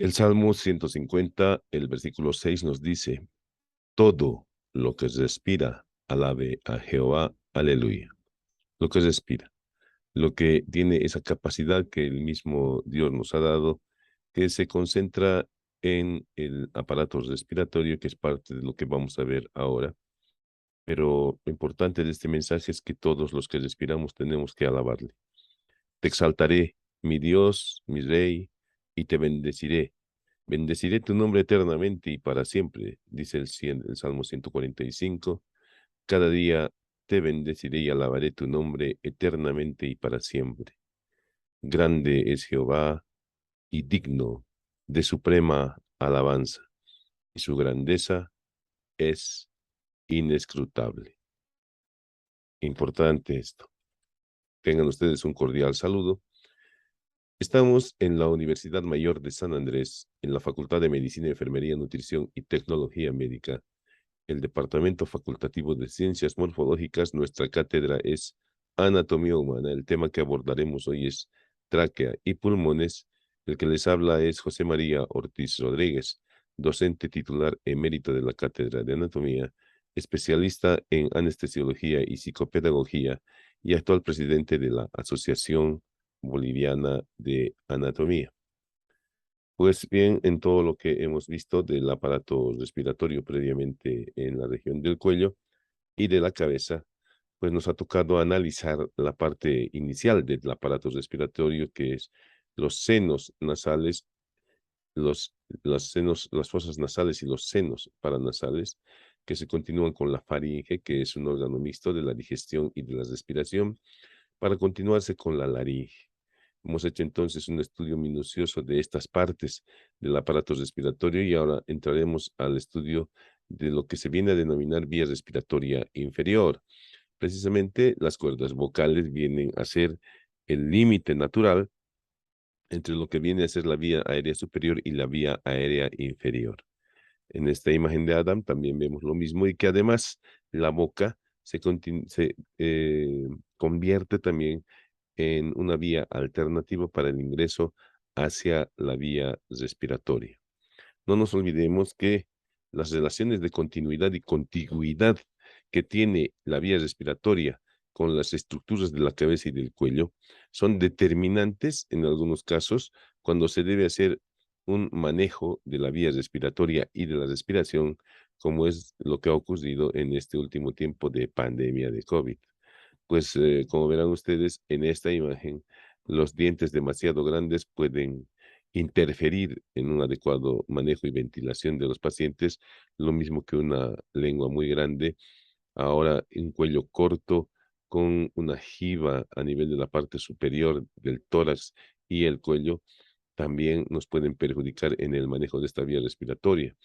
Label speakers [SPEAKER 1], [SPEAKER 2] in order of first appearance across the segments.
[SPEAKER 1] El Salmo 150, el versículo 6 nos dice, todo lo que respira, alabe a Jehová, aleluya. Lo que respira, lo que tiene esa capacidad que el mismo Dios nos ha dado, que se concentra en el aparato respiratorio, que es parte de lo que vamos a ver ahora. Pero lo importante de este mensaje es que todos los que respiramos tenemos que alabarle. Te exaltaré, mi Dios, mi Rey, y te bendeciré. Bendeciré tu nombre eternamente y para siempre, dice el Salmo 145. Cada día te bendeciré y alabaré tu nombre eternamente y para siempre. Grande es Jehová y digno de suprema alabanza, y su grandeza es inescrutable. Importante esto. Tengan ustedes un cordial saludo. Estamos en la Universidad Mayor de San Andrés, en la Facultad de Medicina, Enfermería, Nutrición y Tecnología Médica, el Departamento Facultativo de Ciencias Morfológicas. Nuestra cátedra es Anatomía Humana. El tema que abordaremos hoy es tráquea y pulmones. El que les habla es José María Ortiz Rodríguez, docente titular emérito de la Cátedra de Anatomía, especialista en anestesiología y psicopedagogía y actual presidente de la Asociación Boliviana de Anatomía. Pues bien, en todo lo que hemos visto del aparato respiratorio previamente en la región del cuello y de la cabeza, pues nos ha tocado analizar la parte inicial del aparato respiratorio, que es los senos nasales, las fosas nasales y los senos paranasales, que se continúan con la faringe, que es un órgano mixto de la digestión y de la respiración, para continuarse con la laringe. Hemos hecho entonces un estudio minucioso de estas partes del aparato respiratorio y ahora entraremos al estudio de lo que se viene a denominar vía respiratoria inferior. Precisamente las cuerdas vocales vienen a ser el límite natural entre lo que viene a ser la vía aérea superior y la vía aérea inferior. En esta imagen de Adam también vemos lo mismo y que además la boca se convierte también en una vía alternativa para el ingreso hacia la vía respiratoria. No nos olvidemos que las relaciones de continuidad y contigüidad que tiene la vía respiratoria con las estructuras de la cabeza y del cuello son determinantes en algunos casos cuando se debe hacer un manejo de la vía respiratoria y de la respiración, como es lo que ha ocurrido en este último tiempo de pandemia de COVID. Pues como verán ustedes en esta imagen, los dientes demasiado grandes pueden interferir en un adecuado manejo y ventilación de los pacientes, lo mismo que una lengua muy grande. Ahora un cuello corto con una jiba a nivel de la parte superior del tórax y el cuello también nos pueden perjudicar en el manejo de esta vía respiratoria.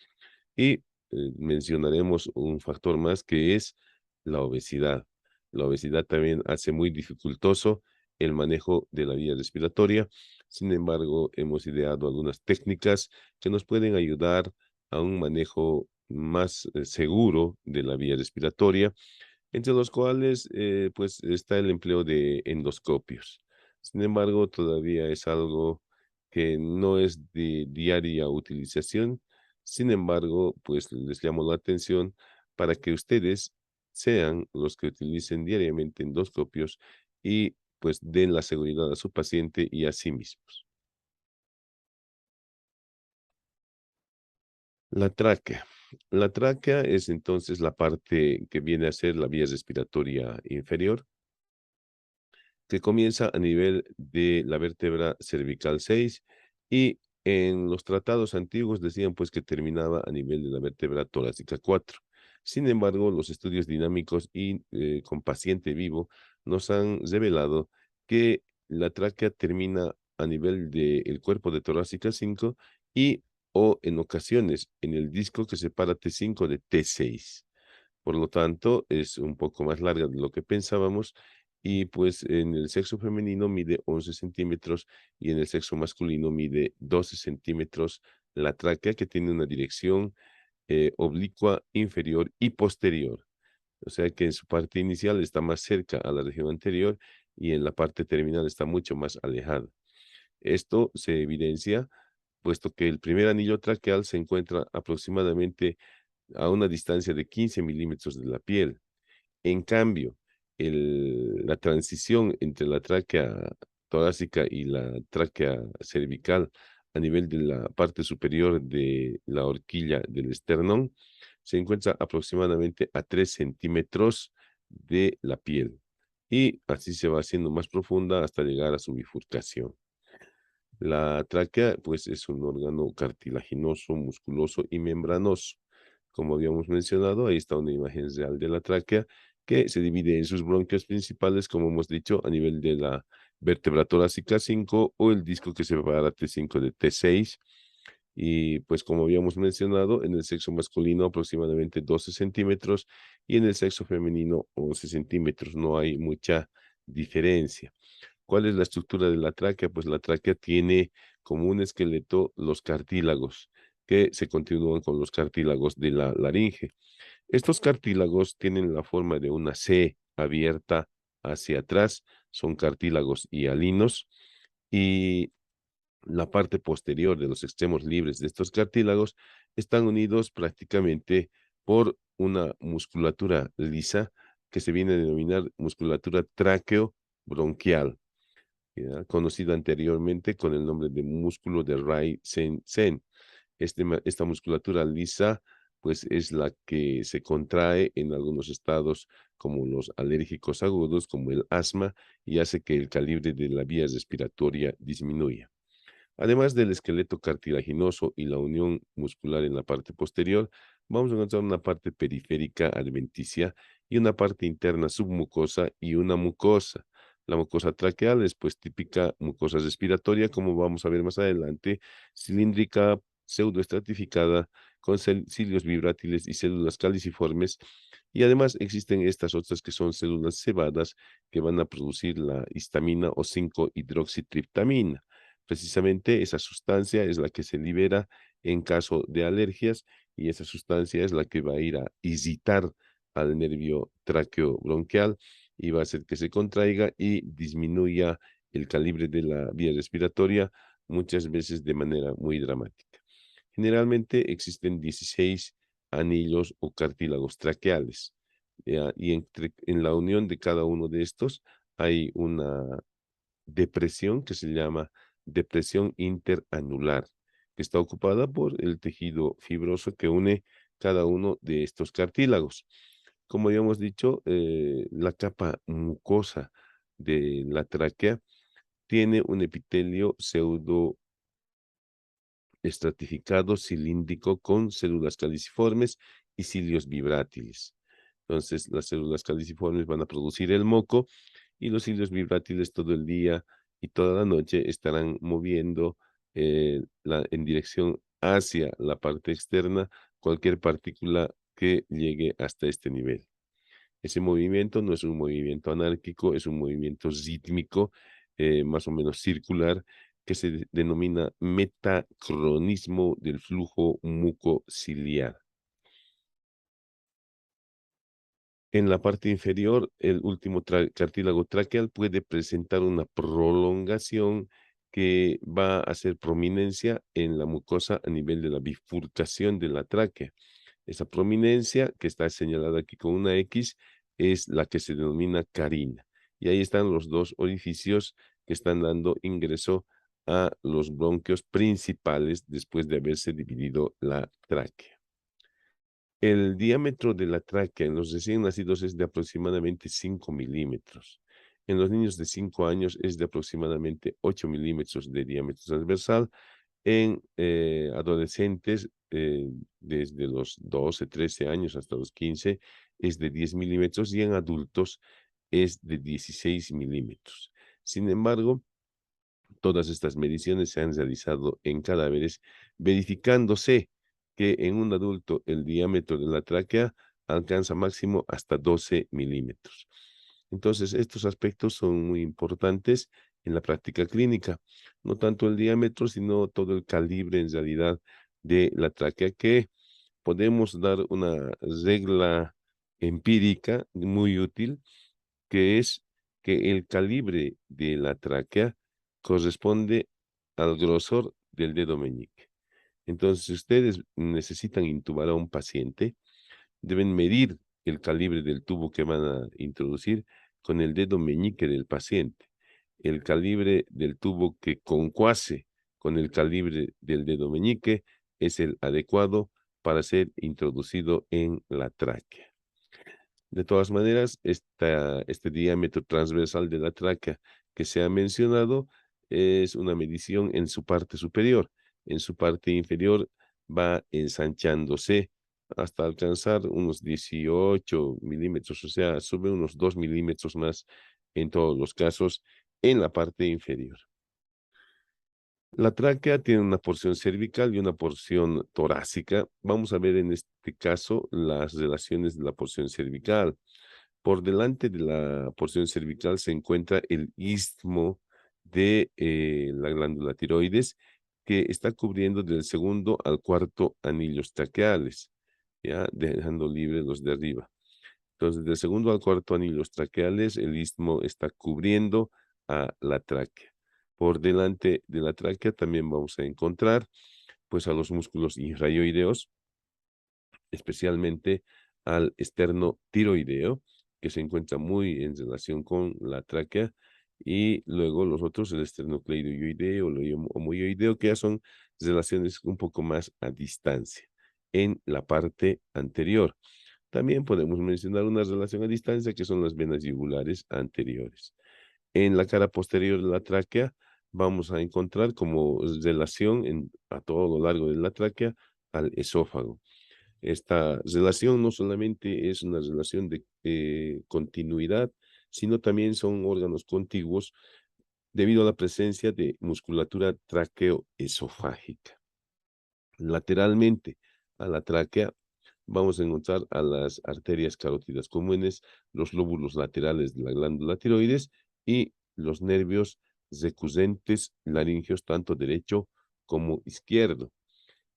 [SPEAKER 1] Y mencionaremos un factor más que es la obesidad. La obesidad también hace muy dificultoso el manejo de la vía respiratoria. Sin embargo, hemos ideado algunas técnicas que nos pueden ayudar a un manejo más seguro de la vía respiratoria, entre los cuales pues está el empleo de endoscopios. Sin embargo, todavía es algo que no es de diaria utilización. Sin embargo, pues les llamo la atención para que ustedes sean los que utilicen diariamente endoscopios y pues den la seguridad a su paciente y a sí mismos. La tráquea. La tráquea es entonces la parte que viene a ser la vía respiratoria inferior, que comienza a nivel de la vértebra cervical 6 y en los tratados antiguos decían pues que terminaba a nivel de la vértebra torácica 4. Sin embargo, los estudios dinámicos y con paciente vivo nos han revelado que la tráquea termina a nivel del cuerpo de torácica 5 y o en ocasiones en el disco que separa T5 de T6. Por lo tanto, es un poco más larga de lo que pensábamos y pues en el sexo femenino mide 11 centímetros y en el sexo masculino mide 12 centímetros la tráquea, que tiene una dirección oblicua inferior y posterior. O sea que en su parte inicial está más cerca a la región anterior y en la parte terminal está mucho más alejada. Esto se evidencia puesto que el primer anillo traqueal se encuentra aproximadamente a una distancia de 15 milímetros de la piel. En cambio, la transición entre la tráquea torácica y la tráquea cervical a nivel de la parte superior de la horquilla del esternón se encuentra aproximadamente a 3 centímetros de la piel y así se va haciendo más profunda hasta llegar a su bifurcación. La tráquea, pues, es un órgano cartilaginoso, musculoso y membranoso. Como habíamos mencionado, ahí está una imagen real de la tráquea que se divide en sus bronquios principales, como hemos dicho, a nivel de la vértebra torácica 5 o el disco que separa T5 de T6. Y pues como habíamos mencionado, en el sexo masculino aproximadamente 12 centímetros y en el sexo femenino 11 centímetros. No hay mucha diferencia. ¿Cuál es la estructura de la tráquea? Pues la tráquea tiene como un esqueleto los cartílagos, que se continúan con los cartílagos de la laringe. Estos cartílagos tienen la forma de una C abierta hacia atrás, son cartílagos hialinos y la parte posterior de los extremos libres de estos cartílagos están unidos prácticamente por una musculatura lisa que se viene a denominar musculatura tráqueo-bronquial, ¿ya? Conocida anteriormente con el nombre de músculo de Ray-Sen. Esta musculatura lisa, pues es la que se contrae en algunos estados como los alérgicos agudos, como el asma, y hace que el calibre de la vía respiratoria disminuya. Además del esqueleto cartilaginoso y la unión muscular en la parte posterior, vamos a encontrar una parte periférica adventicia y una parte interna submucosa y una mucosa. La mucosa traqueal es pues típica mucosa respiratoria, como vamos a ver más adelante, cilíndrica, pseudoestratificada, con cilios vibrátiles y células caliciformes. Y además existen estas otras que son células cebadas que van a producir la histamina o 5-hidroxitriptamina. Precisamente esa sustancia es la que se libera en caso de alergias y esa sustancia es la que va a ir a incitar al nervio tráqueo-bronquial y va a hacer que se contraiga y disminuya el calibre de la vía respiratoria, muchas veces de manera muy dramática. Generalmente existen 16 anillos o cartílagos traqueales, ¿ya? Y en la unión de cada uno de estos hay una depresión que se llama depresión interanular, que está ocupada por el tejido fibroso que une cada uno de estos cartílagos. Como ya hemos dicho, la capa mucosa de la tráquea tiene un epitelio pseudo estratificado cilíndrico con células caliciformes y cilios vibrátiles. Entonces, las células caliciformes van a producir el moco y los cilios vibrátiles todo el día y toda la noche estarán moviendo en dirección hacia la parte externa cualquier partícula que llegue hasta este nivel. Ese movimiento no es un movimiento anárquico, es un movimiento rítmico, más o menos circular, que se denomina metacronismo del flujo mucociliar. En la parte inferior, el último cartílago traqueal puede presentar una prolongación que va a hacer prominencia en la mucosa a nivel de la bifurcación de la tráquea. Esa prominencia, que está señalada aquí con una X, es la que se denomina carina. Y ahí están los dos orificios que están dando ingreso a los bronquios principales después de haberse dividido la tráquea. El diámetro de la tráquea en los recién nacidos es de aproximadamente 5 milímetros. En los niños de 5 años es de aproximadamente 8 milímetros de diámetro transversal. En adolescentes, desde los 12, 13 años hasta los 15, es de 10 milímetros y en adultos es de 16 milímetros. Sin embargo, todas estas mediciones se han realizado en cadáveres, verificándose que en un adulto el diámetro de la tráquea alcanza máximo hasta 12 milímetros. Entonces, estos aspectos son muy importantes en la práctica clínica. No tanto el diámetro, sino todo el calibre en realidad de la tráquea, que podemos dar una regla empírica muy útil, que es que el calibre de la tráquea corresponde al grosor del dedo meñique. Entonces, si ustedes necesitan intubar a un paciente, deben medir el calibre del tubo que van a introducir con el dedo meñique del paciente. El calibre del tubo que concuase con el calibre del dedo meñique es el adecuado para ser introducido en la tráquea. De todas maneras, este diámetro transversal de la tráquea que se ha mencionado es una medición en su parte superior. En su parte inferior va ensanchándose hasta alcanzar unos 18 milímetros, o sea, sube unos 2 milímetros más en todos los casos en la parte inferior. La tráquea tiene una porción cervical y una porción torácica. Vamos a ver en este caso las relaciones de la porción cervical. Por delante de la porción cervical se encuentra el istmo de la glándula tiroides, que está cubriendo del segundo al cuarto anillos traqueales, ya dejando libres los de arriba. Entonces, del segundo al cuarto anillos traqueales, el istmo está cubriendo a la tráquea. Por delante de la tráquea también vamos a encontrar, pues, a los músculos infrarioideos, especialmente al externo tiroideo, que se encuentra muy en relación con la tráquea, y luego los otros, el esternocleidoideo, el homoioideo, que ya son relaciones un poco más a distancia en la parte anterior. También podemos mencionar una relación a distancia que son las venas yugulares anteriores. En la cara posterior de la tráquea vamos a encontrar como relación a todo lo largo de la tráquea al esófago. Esta relación no solamente es una relación de continuidad, sino también son órganos contiguos debido a la presencia de musculatura tráqueo-esofágica. Lateralmente a la tráquea vamos a encontrar a las arterias carótidas comunes, los lóbulos laterales de la glándula tiroides y los nervios recurrentes laringeos, tanto derecho como izquierdo.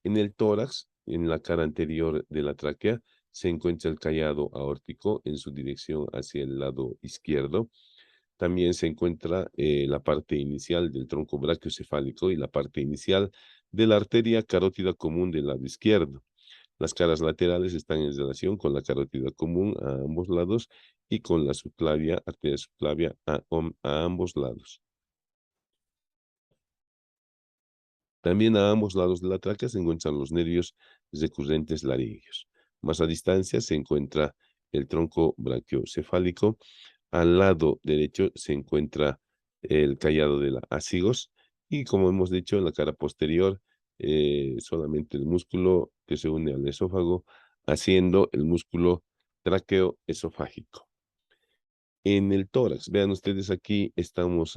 [SPEAKER 1] En el tórax, en la cara anterior de la tráquea, se encuentra el callado aórtico en su dirección hacia el lado izquierdo. También se encuentra la parte inicial del tronco brachiocefálico y la parte inicial de la arteria carótida común del lado izquierdo. Las caras laterales están en relación con la carótida común a ambos lados y con la subclavia, arteria subclavia a ambos lados. También a ambos lados de la tráquea se encuentran los nervios recurrentes laringeos. Más a distancia se encuentra el tronco brachiocefálico. Al lado derecho se encuentra el callado de la ácigos y, como hemos dicho, en la cara posterior solamente el músculo que se une al esófago, haciendo el músculo tráqueo-esofágico. En el tórax, vean ustedes aquí, estamos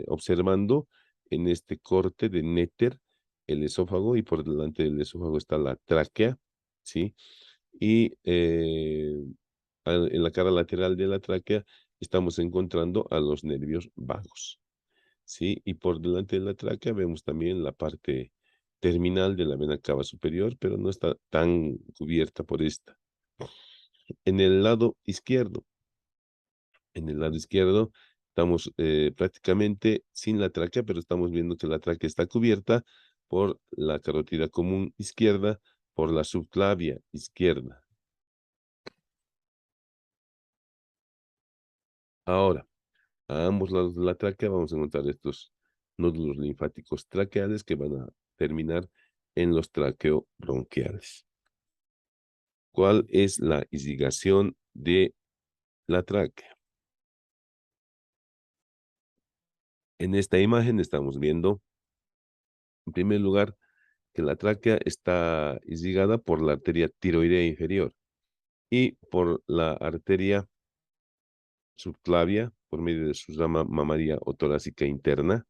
[SPEAKER 1] observando en este corte de néter el esófago y por delante del esófago está la tráquea, ¿sí? Y en la cara lateral de la tráquea estamos encontrando a los nervios vagos, ¿sí? Y por delante de la tráquea vemos también la parte terminal de la vena cava superior, pero no está tan cubierta por esta. En el lado izquierdo, estamos prácticamente sin la tráquea, pero estamos viendo que la tráquea está cubierta por la carótida común izquierda, por la subclavia izquierda. Ahora, a ambos lados de la tráquea vamos a encontrar estos nódulos linfáticos traqueales que van a terminar en los traqueobronquiales. ¿Cuál es la irrigación de la tráquea? En esta imagen estamos viendo, en primer lugar, que la tráquea está irrigada por la arteria tiroidea inferior y por la arteria subclavia por medio de su rama mamaria o torácica interna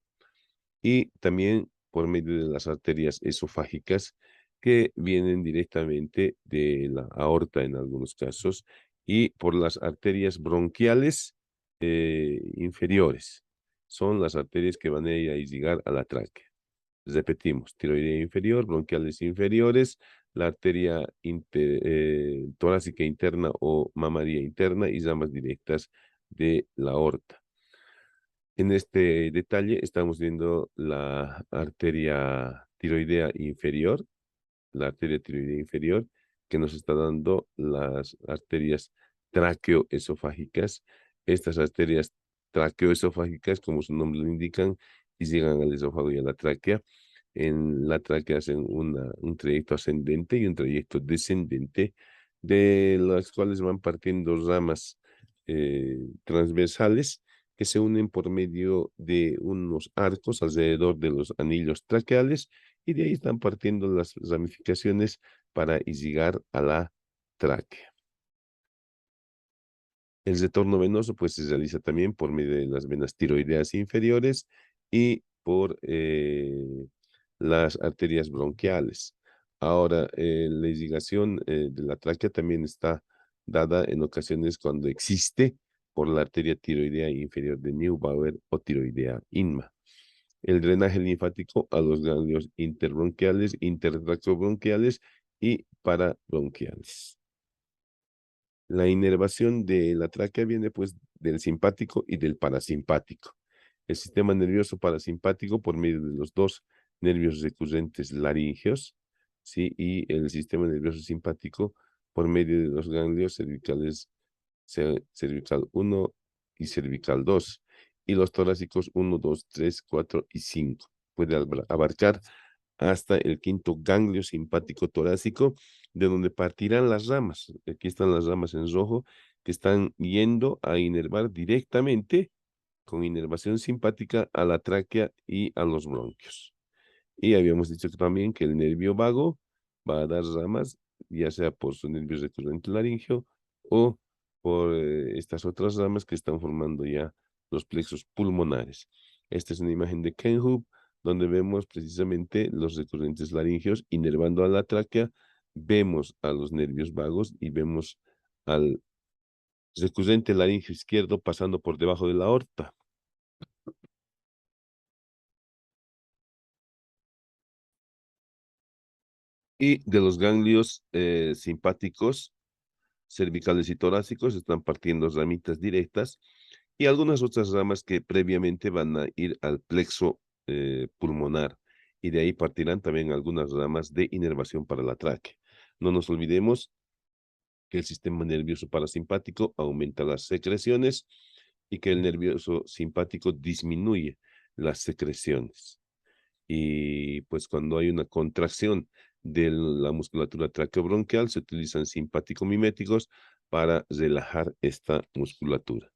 [SPEAKER 1] y también por medio de las arterias esofágicas que vienen directamente de la aorta en algunos casos y por las arterias bronquiales inferiores. Son las arterias que van a ir a irrigar a la tráquea. Repetimos, tiroidea inferior, bronquiales inferiores, la arteria torácica interna o mamaria interna y ramas directas de la aorta. En este detalle estamos viendo la arteria tiroidea inferior, la arteria tiroidea inferior, que nos está dando las arterias tráqueo-esofágicas. Estas arterias tráqueo-esofágicas, como su nombre lo indican, y llegan al esófago y a la tráquea. En la tráquea hacen un trayecto ascendente y un trayecto descendente, de las cuales van partiendo ramas transversales que se unen por medio de unos arcos alrededor de los anillos traqueales, y de ahí están partiendo las ramificaciones para llegar a la tráquea. El retorno venoso pues se realiza también por medio de las venas tiroideas inferiores y por las arterias bronquiales. Ahora, la irrigación de la tráquea también está dada en ocasiones cuando existe por la arteria tiroidea inferior de Neubauer o tiroidea inma. El drenaje linfático a los ganglios interbronquiales, intertractobronquiales y parabronquiales. La inervación de la tráquea viene pues del simpático y del parasimpático. El sistema nervioso parasimpático por medio de los dos nervios recurrentes laríngeos, ¿sí? Y el sistema nervioso simpático por medio de los ganglios cervicales, cervical 1 y cervical 2, y los torácicos 1, 2, 3, 4 y 5. Puede abarcar hasta el quinto ganglio simpático torácico, de donde partirán las ramas. Aquí están las ramas en rojo, que están yendo a inervar directamente, con inervación simpática, a la tráquea y a los bronquios. Y habíamos dicho también que el nervio vago va a dar ramas, ya sea por su nervio recurrente laríngeo o por estas otras ramas que están formando ya los plexos pulmonares. Esta es una imagen de Kenhub, donde vemos precisamente los recurrentes laringeos inervando a la tráquea. Vemos a los nervios vagos y vemos al recurrente laríngeo izquierdo pasando por debajo de la aorta. Y de los ganglios simpáticos, cervicales y torácicos están partiendo ramitas directas y algunas otras ramas que previamente van a ir al plexo pulmonar, y de ahí partirán también algunas ramas de inervación para la tráquea. No nos olvidemos que el sistema nervioso parasimpático aumenta las secreciones y que el nervioso simpático disminuye las secreciones. Y pues cuando hay una contracción de la musculatura traqueobronquial, se utilizan simpático-miméticos para relajar esta musculatura.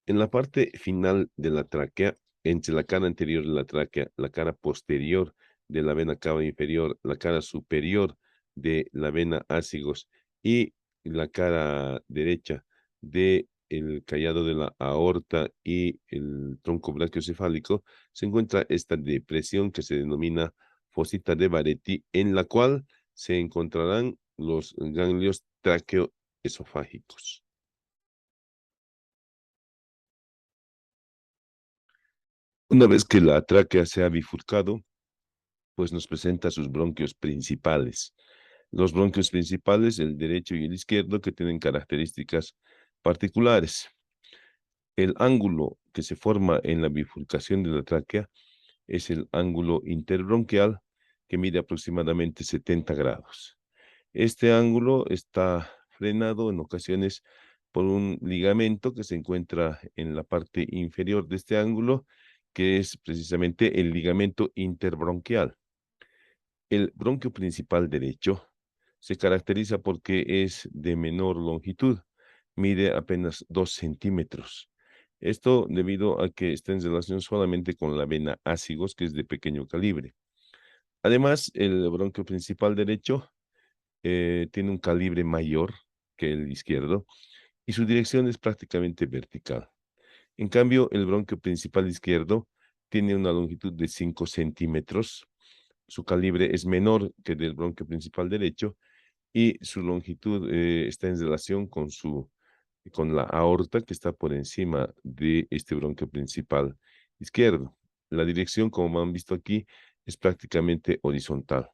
[SPEAKER 1] En la parte final de la tráquea, entre la cara anterior de la tráquea, la cara posterior de la vena cava inferior, la cara superior de la vena ácigos y la cara derecha de el callado de la aorta y el tronco brachiocefálico, se encuentra esta depresión que se denomina fosita de Baretti, en la cual se encontrarán los ganglios tráqueo-esofágicos. Una vez que la tráquea se ha bifurcado, pues nos presenta sus bronquios principales. Los bronquios principales, el derecho y el izquierdo, que tienen características particulares. El ángulo que se forma en la bifurcación de la tráquea es el ángulo interbronquial, que mide aproximadamente 70 grados. Este ángulo está frenado en ocasiones por un ligamento que se encuentra en la parte inferior de este ángulo, que es precisamente el ligamento interbronquial. El bronquio principal derecho se caracteriza porque es de menor longitud, mide apenas 2 centímetros. Esto debido a que está en relación solamente con la vena ácigos, que es de pequeño calibre. Además, el bronquio principal derecho tiene un calibre mayor que el izquierdo y su dirección es prácticamente vertical. En cambio, el bronquio principal izquierdo tiene una longitud de 5 centímetros, su calibre es menor que el del bronquio principal derecho y su longitud está en relación con la aorta, que está por encima de este bronquio principal izquierdo. La dirección, como han visto aquí, es prácticamente horizontal.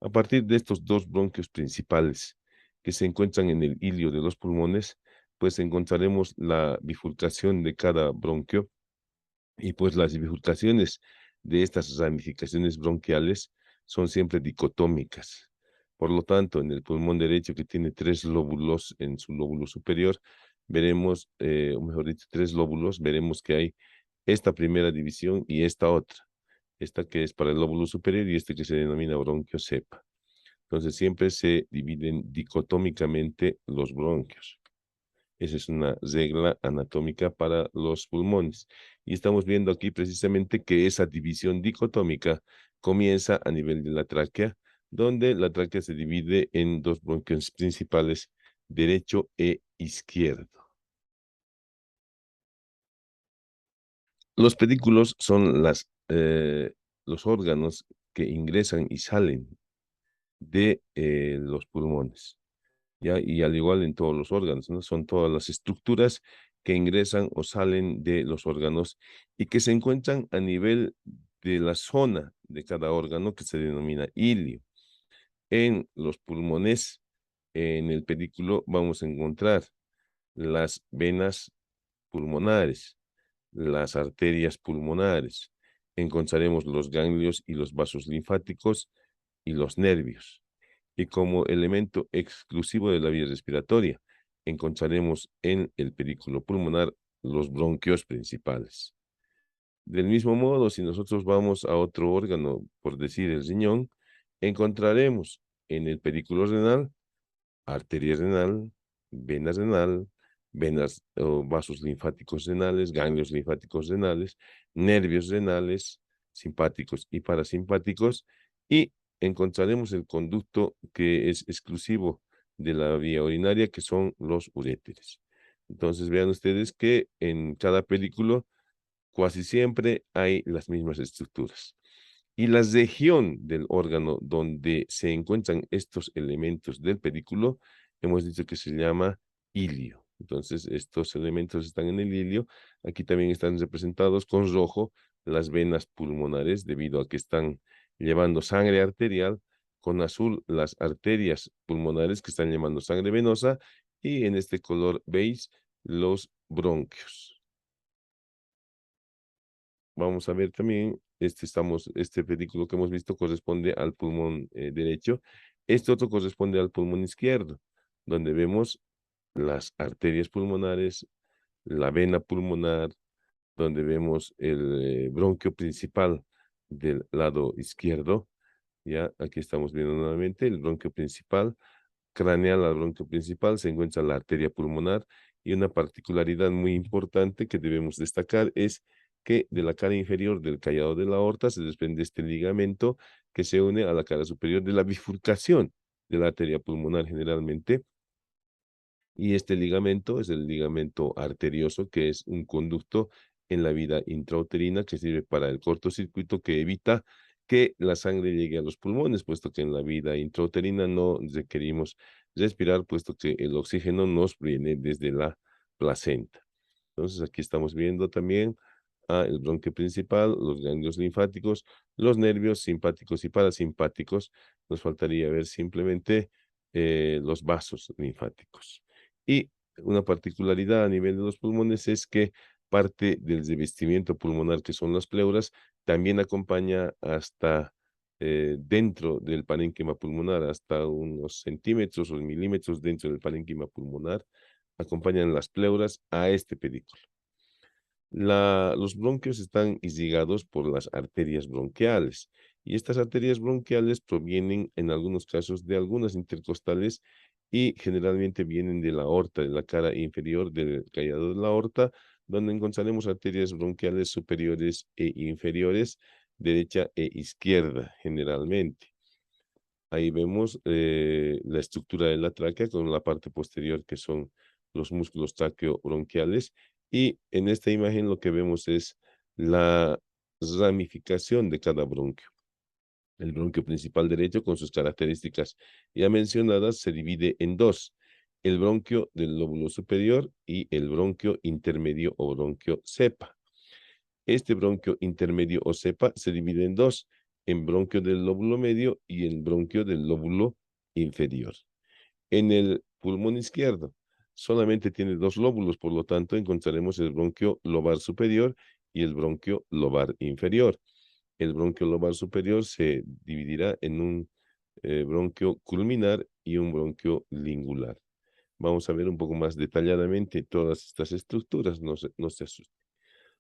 [SPEAKER 1] A partir de estos dos bronquios principales que se encuentran en el hilio de los pulmones, pues encontraremos la bifurcación de cada bronquio, y pues las bifurcaciones de estas ramificaciones bronquiales son siempre dicotómicas. Por lo tanto, en el pulmón derecho, que tiene 3 lóbulos en su lóbulo superior, veremos, o mejor dicho, 3 lóbulos, veremos que hay esta primera división y esta otra. Esta que es para el lóbulo superior y este que se denomina bronquio cepa. Entonces siempre se dividen dicotómicamente los bronquios. Esa es una regla anatómica para los pulmones. Y estamos viendo aquí precisamente que esa división dicotómica comienza a nivel de la tráquea, donde la tráquea se divide en 2 bronquios principales, derecho e izquierdo. Los pedículos son los órganos que ingresan y salen de los pulmones. ¿Ya? Y al igual en todos los órganos, ¿no? Son todas las estructuras que ingresan o salen de los órganos y que se encuentran a nivel de la zona de cada órgano que se denomina ilio. En los pulmones, en el pedículo, vamos a encontrar las venas pulmonares, las arterias pulmonares, encontraremos los ganglios y los vasos linfáticos y los nervios. Y como elemento exclusivo de la vía respiratoria, encontraremos en el pedículo pulmonar los bronquios principales. Del mismo modo, si nosotros vamos a otro órgano, por decir el riñón, encontraremos en el pedículo renal arteria renal, vena renal, venas o vasos linfáticos renales, ganglios linfáticos renales, nervios renales, simpáticos y parasimpáticos, y encontraremos el conducto que es exclusivo de la vía urinaria, que son los uréteres. Entonces vean ustedes que en cada película casi siempre hay las mismas estructuras. Y la región del órgano donde se encuentran estos elementos del pedículo, hemos dicho que se llama ilio. Entonces, estos elementos están en el ilio. Aquí también están representados con rojo las venas pulmonares, debido a que están llevando sangre arterial, con azul las arterias pulmonares que están llevando sangre venosa, y en este color beige los bronquios. Vamos a ver también, este pedículo que hemos visto corresponde al pulmón derecho. Este otro corresponde al pulmón izquierdo, donde vemos las arterias pulmonares, la vena pulmonar, donde vemos el bronquio principal del lado izquierdo. Ya, aquí estamos viendo nuevamente el bronquio principal. Craneal al bronquio principal se encuentra la arteria pulmonar, y una particularidad muy importante que debemos destacar es que de la cara inferior del callado de la aorta se desprende este ligamento que se une a la cara superior de la bifurcación de la arteria pulmonar generalmente, y este ligamento es el ligamento arterioso, que es un conducto en la vida intrauterina que sirve para el cortocircuito que evita que la sangre llegue a los pulmones, puesto que en la vida intrauterina no requerimos respirar, puesto que el oxígeno nos viene desde la placenta. Entonces aquí estamos viendo también el bronquio principal, los ganglios linfáticos, los nervios simpáticos y parasimpáticos. Nos faltaría ver simplemente los vasos linfáticos. Y una particularidad a nivel de los pulmones es que parte del revestimiento pulmonar, que son las pleuras, también acompaña hasta dentro del parénquima pulmonar, hasta unos centímetros o milímetros dentro del parénquima pulmonar, acompañan las pleuras a este pedículo. Los bronquios están irrigados por las arterias bronquiales, y estas arterias bronquiales provienen en algunos casos de algunas intercostales, y generalmente vienen de la aorta, de la cara inferior del callado de la aorta, donde encontraremos arterias bronquiales superiores e inferiores, derecha e izquierda generalmente. Ahí vemos la estructura de la tráquea con la parte posterior, que son los músculos tráqueo-bronquiales, y en esta imagen lo que vemos es la ramificación de cada bronquio. El bronquio principal derecho, con sus características ya mencionadas, se divide en dos: el bronquio del lóbulo superior y el bronquio intermedio o bronquio cepa. Este bronquio intermedio o cepa se divide en dos: en bronquio del lóbulo medio y en bronquio del lóbulo inferior. En el pulmón izquierdo solamente tiene 2 lóbulos, por lo tanto encontraremos el bronquio lobar superior y el bronquio lobar inferior. el bronquio lobar superior se dividirá en un bronquio culminar y un bronquio lingular. Vamos a ver un poco más detalladamente todas estas estructuras, no se asusten.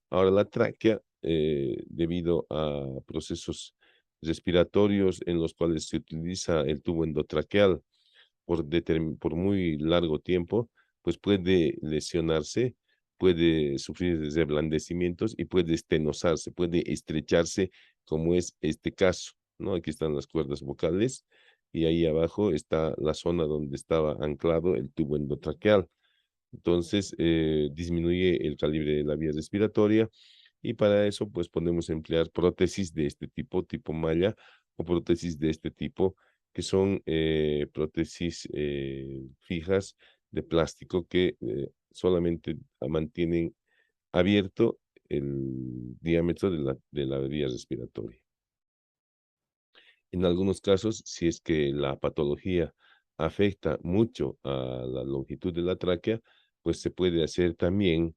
[SPEAKER 1] Ahora, la tráquea, debido a procesos respiratorios en los cuales se utiliza el tubo endotraqueal por muy largo tiempo, pues puede lesionarse, puede sufrir reblandecimientos y puede estenosarse, puede estrecharse, como es este caso, ¿no? Aquí están las cuerdas vocales y ahí abajo está la zona donde estaba anclado el tubo endotraqueal. Entonces, disminuye el calibre de la vía respiratoria y para eso, pues podemos emplear prótesis de este tipo, tipo malla, o prótesis de este tipo, que son prótesis fijas de plástico que solamente mantienen abierto el diámetro de la vía respiratoria. En algunos casos, si es que la patología afecta mucho a la longitud de la tráquea, pues se puede hacer también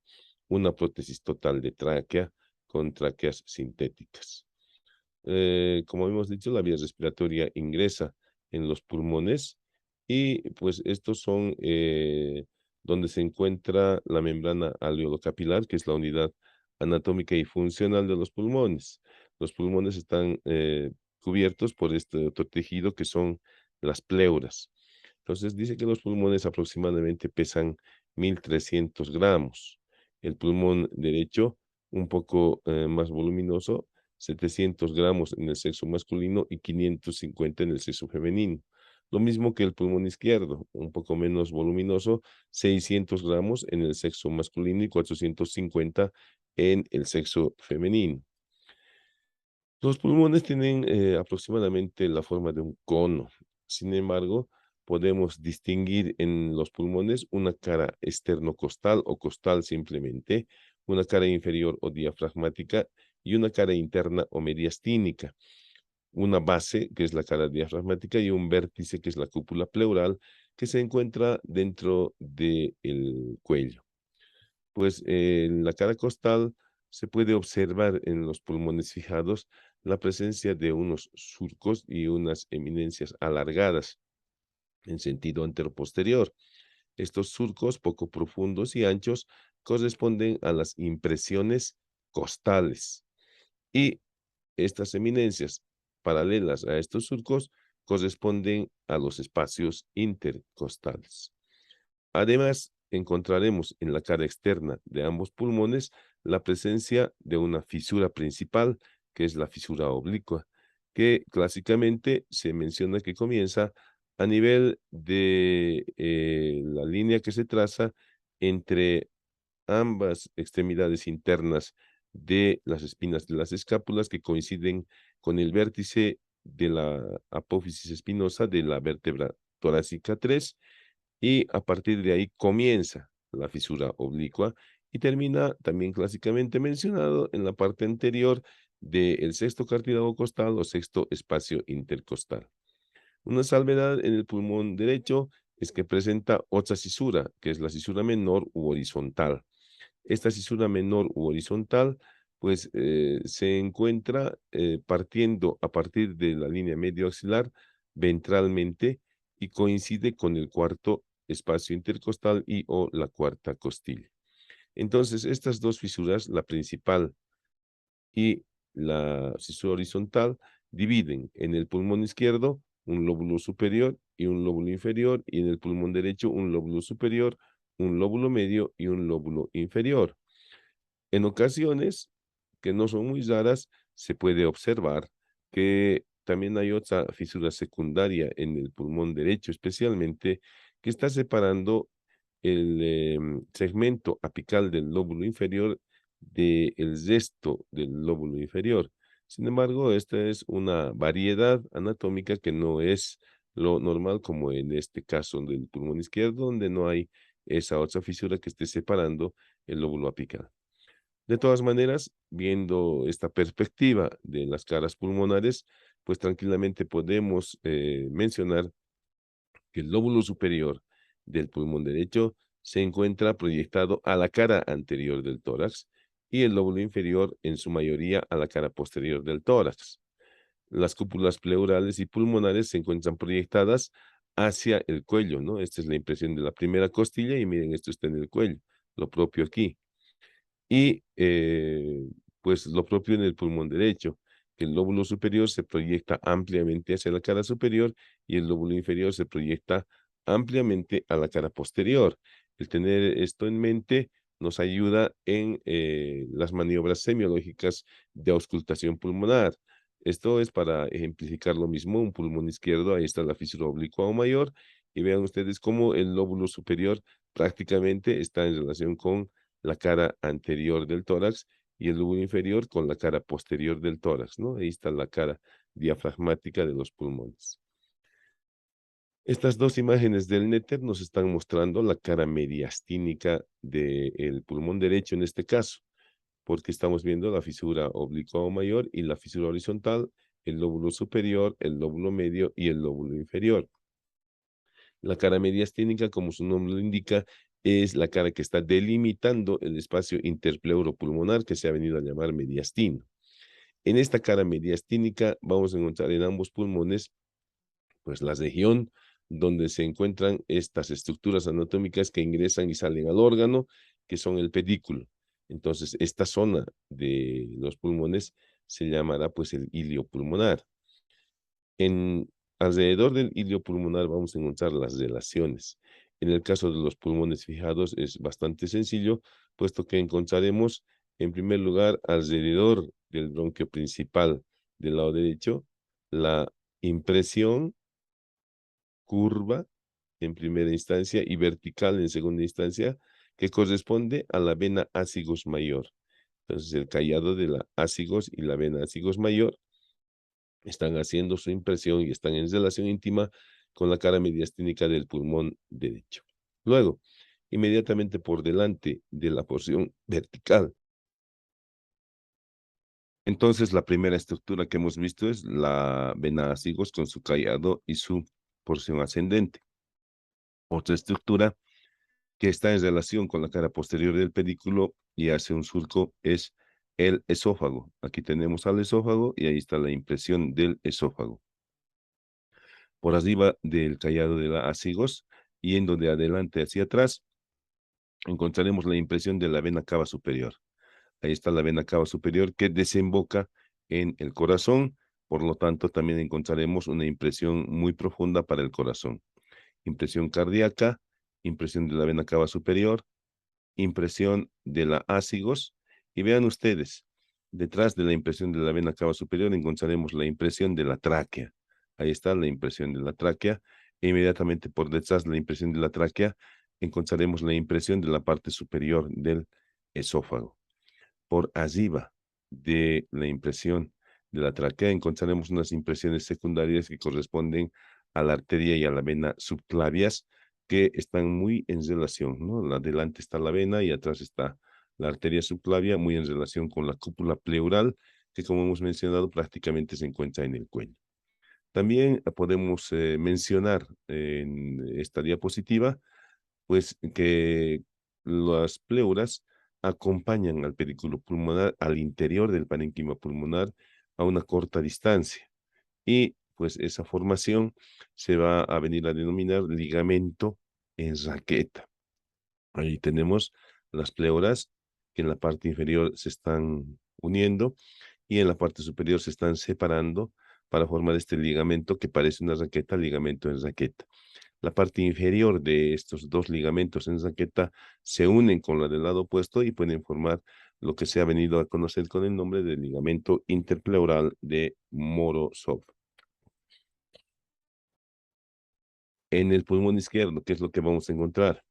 [SPEAKER 1] una prótesis total de tráquea con tráqueas sintéticas. Como hemos dicho, la vía respiratoria ingresa en los pulmones y pues estos son donde se encuentra la membrana alveolocapilar, que es la unidad anatómica y funcional de los pulmones. Los pulmones están cubiertos por este otro tejido que son las pleuras. Entonces dice que los pulmones aproximadamente pesan 1.300 gramos. El pulmón derecho, un poco más voluminoso, 700 gramos en el sexo masculino y 550 en el sexo femenino. Lo mismo que el pulmón izquierdo, un poco menos voluminoso, 600 gramos en el sexo masculino y 450 en el sexo femenino. Los pulmones tienen aproximadamente la forma de un cono. Sin embargo, podemos distinguir en los pulmones una cara externocostal o costal simplemente, una cara inferior o diafragmática y una cara interna o mediastínica, una base, que es la cara diafragmática, y un vértice, que es la cúpula pleural, que se encuentra dentro del cuello. Pues en la cara costal se puede observar en los pulmones fijados la presencia de unos surcos y unas eminencias alargadas en sentido anteroposterior. Estos surcos poco profundos y anchos corresponden a las impresiones costales y estas eminencias paralelas a estos surcos corresponden a los espacios intercostales. Además, encontraremos en la cara externa de ambos pulmones la presencia de una fisura principal, que es la fisura oblicua, que clásicamente se menciona que comienza a nivel de la línea que se traza entre ambas extremidades internas de las espinas de las escápulas, que coinciden con el vértice de la apófisis espinosa de la vértebra torácica 3, y a partir de ahí comienza la fisura oblicua y termina también clásicamente mencionado en la parte anterior del sexto cartílago costal o sexto espacio intercostal. Una salvedad en el pulmón derecho es que presenta otra cisura, que es la cisura menor u horizontal. Esta cisura menor u horizontal, pues se encuentra partiendo a partir de la línea medio axilar ventralmente y coincide con el cuarto espacio intercostal y o la cuarta costilla. Entonces, estas dos fisuras, la principal y la fisura horizontal, dividen en el pulmón izquierdo un lóbulo superior y un lóbulo inferior, y en el pulmón derecho un lóbulo superior, un lóbulo medio y un lóbulo inferior. En ocasiones, que no son muy raras, se puede observar que también hay otra fisura secundaria en el pulmón derecho, especialmente, que está separando el segmento apical del lóbulo inferior del resto del lóbulo inferior. Sin embargo, esta es una variedad anatómica que no es lo normal, como en este caso del pulmón izquierdo, donde no hay esa otra fisura que esté separando el lóbulo apical. De todas maneras, viendo esta perspectiva de las caras pulmonares, pues tranquilamente podemos mencionar que el lóbulo superior del pulmón derecho se encuentra proyectado a la cara anterior del tórax y el lóbulo inferior en su mayoría a la cara posterior del tórax. Las cúpulas pleurales y pulmonares se encuentran proyectadas hacia el cuello, ¿no? Esta es la impresión de la primera costilla y miren, esto está en el cuello, lo propio aquí. Y pues lo propio en el pulmón derecho, que el lóbulo superior se proyecta ampliamente hacia la cara superior y el lóbulo inferior se proyecta ampliamente a la cara posterior. El tener esto en mente nos ayuda en las maniobras semiológicas de auscultación pulmonar. Esto es para ejemplificar lo mismo, un pulmón izquierdo, ahí está la fisura oblicua o mayor, y vean ustedes cómo el lóbulo superior prácticamente está en relación con la cara anterior del tórax y el lóbulo inferior con la cara posterior del tórax, ¿no? Ahí está la cara diafragmática de los pulmones. Estas dos imágenes del néter nos están mostrando la cara mediastínica del pulmón derecho en este caso, porque estamos viendo la fisura oblicua o mayor y la fisura horizontal, el lóbulo superior, el lóbulo medio y el lóbulo inferior. La cara mediastínica, como su nombre lo indica, es la cara que está delimitando el espacio interpleuropulmonar que se ha venido a llamar mediastino. En esta cara mediastínica vamos a encontrar en ambos pulmones pues la región donde se encuentran estas estructuras anatómicas que ingresan y salen al órgano, que son el pedículo. Entonces, esta zona de los pulmones se llamará pues el ilio pulmonar. En alrededor del ilio pulmonar vamos a encontrar las relaciones. En el caso de los pulmones fijados es bastante sencillo, puesto que encontraremos en primer lugar alrededor del bronquio principal del lado derecho la impresión curva en primera instancia y vertical en segunda instancia que corresponde a la vena ácigos mayor. Entonces el callado de la ácigos y la vena ácigos mayor están haciendo su impresión y están en relación íntima con la cara mediastínica del pulmón derecho. Luego, inmediatamente por delante de la porción vertical. Entonces, la primera estructura que hemos visto es la vena ácigos con su callado y su porción ascendente. Otra estructura que está en relación con la cara posterior del pedículo y hace un surco es el esófago. Aquí tenemos al esófago y ahí está la impresión del esófago. Por arriba del callado de la ácigos, yendo de adelante hacia atrás, encontraremos la impresión de la vena cava superior. Ahí está la vena cava superior que desemboca en el corazón, por lo tanto también encontraremos una impresión muy profunda para el corazón. Impresión cardíaca, impresión de la vena cava superior, impresión de la ácigos, y vean ustedes, detrás de la impresión de la vena cava superior encontraremos la impresión de la tráquea. Ahí está la impresión de la tráquea, e inmediatamente por detrás de la impresión de la tráquea encontraremos la impresión de la parte superior del esófago. Por arriba de la impresión de la tráquea encontraremos unas impresiones secundarias que corresponden a la arteria y a la vena subclavias que están muy en relación, ¿no? Adelante está la vena y atrás está la arteria subclavia, muy en relación con la cúpula pleural, que como hemos mencionado prácticamente se encuentra en el cuello. También podemos mencionar en esta diapositiva pues que las pleuras acompañan al pedículo pulmonar al interior del parénquima pulmonar a una corta distancia. Y pues esa formación se va a venir a denominar ligamento en raqueta. Ahí tenemos las pleuras que en la parte inferior se están uniendo y en la parte superior se están separando para formar este ligamento que parece una raqueta, ligamento en raqueta. La parte inferior de estos dos ligamentos en raqueta se unen con la del lado opuesto y pueden formar lo que se ha venido a conocer con el nombre de ligamento interpleural de Morozov. En el pulmón izquierdo, ¿qué es lo que vamos a encontrar?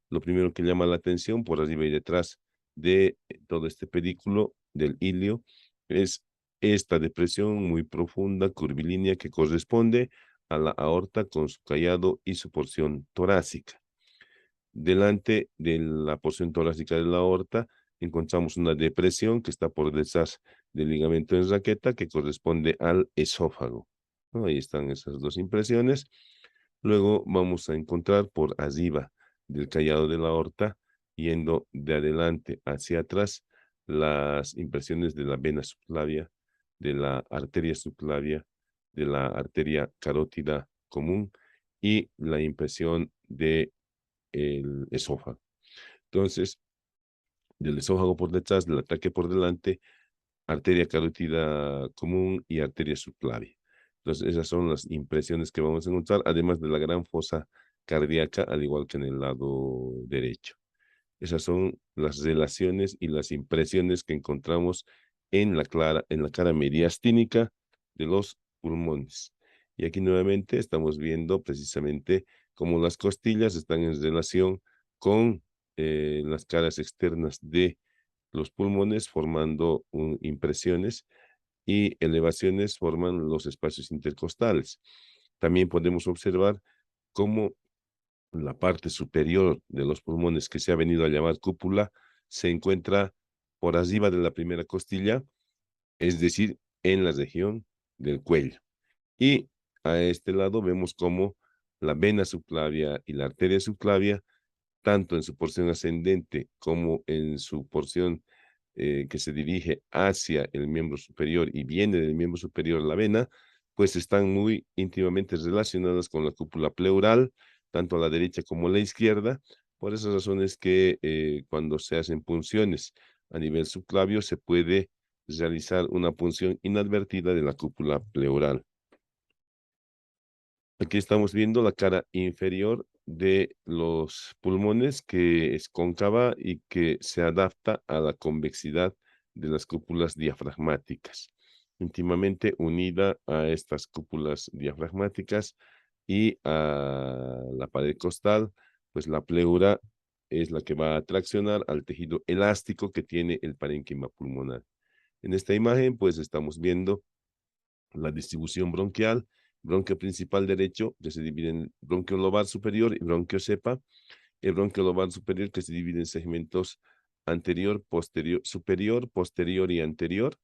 [SPEAKER 1] Lo primero que llama la atención por arriba y detrás de todo este pedículo del ilio es esta depresión muy profunda, curvilínea, que corresponde a la aorta con su callado y su porción torácica. Delante de la porción torácica de la aorta encontramos una depresión que está por detrás del ligamento en raqueta que corresponde al esófago, ¿no? Ahí están esas dos impresiones. Luego vamos a encontrar por arriba del callado de la aorta, yendo de adelante hacia atrás, las impresiones de la vena subclavia, de la arteria subclavia, de la arteria carótida común y la impresión del esófago. Entonces, del esófago por detrás, del ataque por delante, arteria carótida común y arteria subclavia. Entonces, esas son las impresiones que vamos a encontrar, además de la gran fosa cardíaca, al igual que en el lado derecho. Esas son las relaciones y las impresiones que encontramos en la cara mediastínica de los pulmones. Y aquí nuevamente estamos viendo precisamente cómo las costillas están en relación con las caras externas de los pulmones, formando impresiones, y elevaciones forman los espacios intercostales. También podemos observar cómo la parte superior de los pulmones, que se ha venido a llamar cúpula, se encuentra por arriba de la primera costilla, es decir, en la región del cuello. Y a este lado vemos cómo la vena subclavia y la arteria subclavia, tanto en su porción ascendente como en su porción que se dirige hacia el miembro superior y viene del miembro superior la vena, pues están muy íntimamente relacionadas con la cúpula pleural, tanto a la derecha como a la izquierda. Por esas razones que cuando se hacen punciones a nivel subclavio se puede realizar una punción inadvertida de la cúpula pleural. Aquí estamos viendo la cara inferior de los pulmones, que es cóncava y que se adapta a la convexidad de las cúpulas diafragmáticas, íntimamente unida a estas cúpulas diafragmáticas y a la pared costal, pues la pleura es la que va a traccionar al tejido elástico que tiene el parénquima pulmonar. En esta imagen, pues estamos viendo la distribución bronquial, bronquio principal derecho, que se divide en bronquio lobar superior y bronquio cepa, el bronquio lobar superior que se divide en segmentos anterior, posterior, superior, posterior y anterior,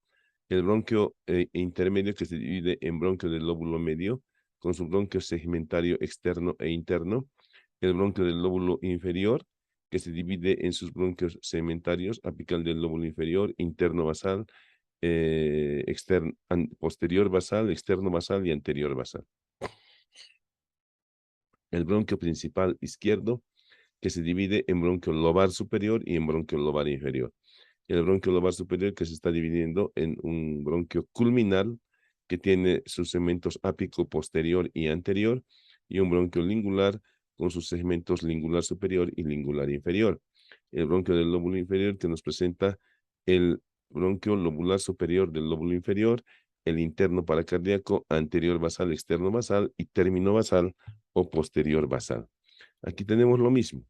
[SPEAKER 1] el bronquio intermedio que se divide en bronquio del lóbulo medio, con su bronquio segmentario externo e interno, el bronquio del lóbulo inferior, que se divide en sus bronquios segmentarios, apical del lóbulo inferior, interno basal, posterior basal, externo basal y anterior basal. El bronquio principal izquierdo, que se divide en bronquio lobar superior y en bronquio lobar inferior. El bronquio lobar superior que se está dividiendo en un bronquio culminal que tiene sus segmentos ápico posterior y anterior, y un bronquio lingular con sus segmentos lingular superior y lingular inferior. El bronquio del lóbulo inferior que nos presenta el bronquio lobular superior del lóbulo inferior, el interno paracardíaco, anterior basal, externo basal y término basal o posterior basal. Aquí tenemos lo mismo.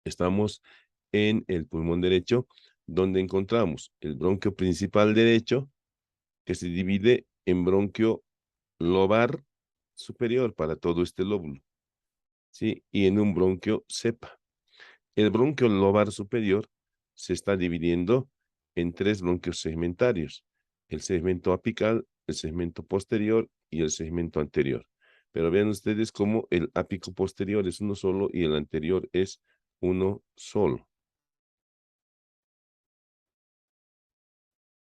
[SPEAKER 1] Estamos en el pulmón derecho, donde encontramos el bronquio principal derecho, que se divide en bronquio lobar superior para todo este lóbulo, ¿sí? Y en un bronquio cepa. El bronquio lobar superior se está dividiendo en tres bronquios segmentarios: el segmento apical, el segmento posterior y el segmento anterior. Pero vean ustedes cómo el ápico posterior es uno solo y el anterior es uno solo.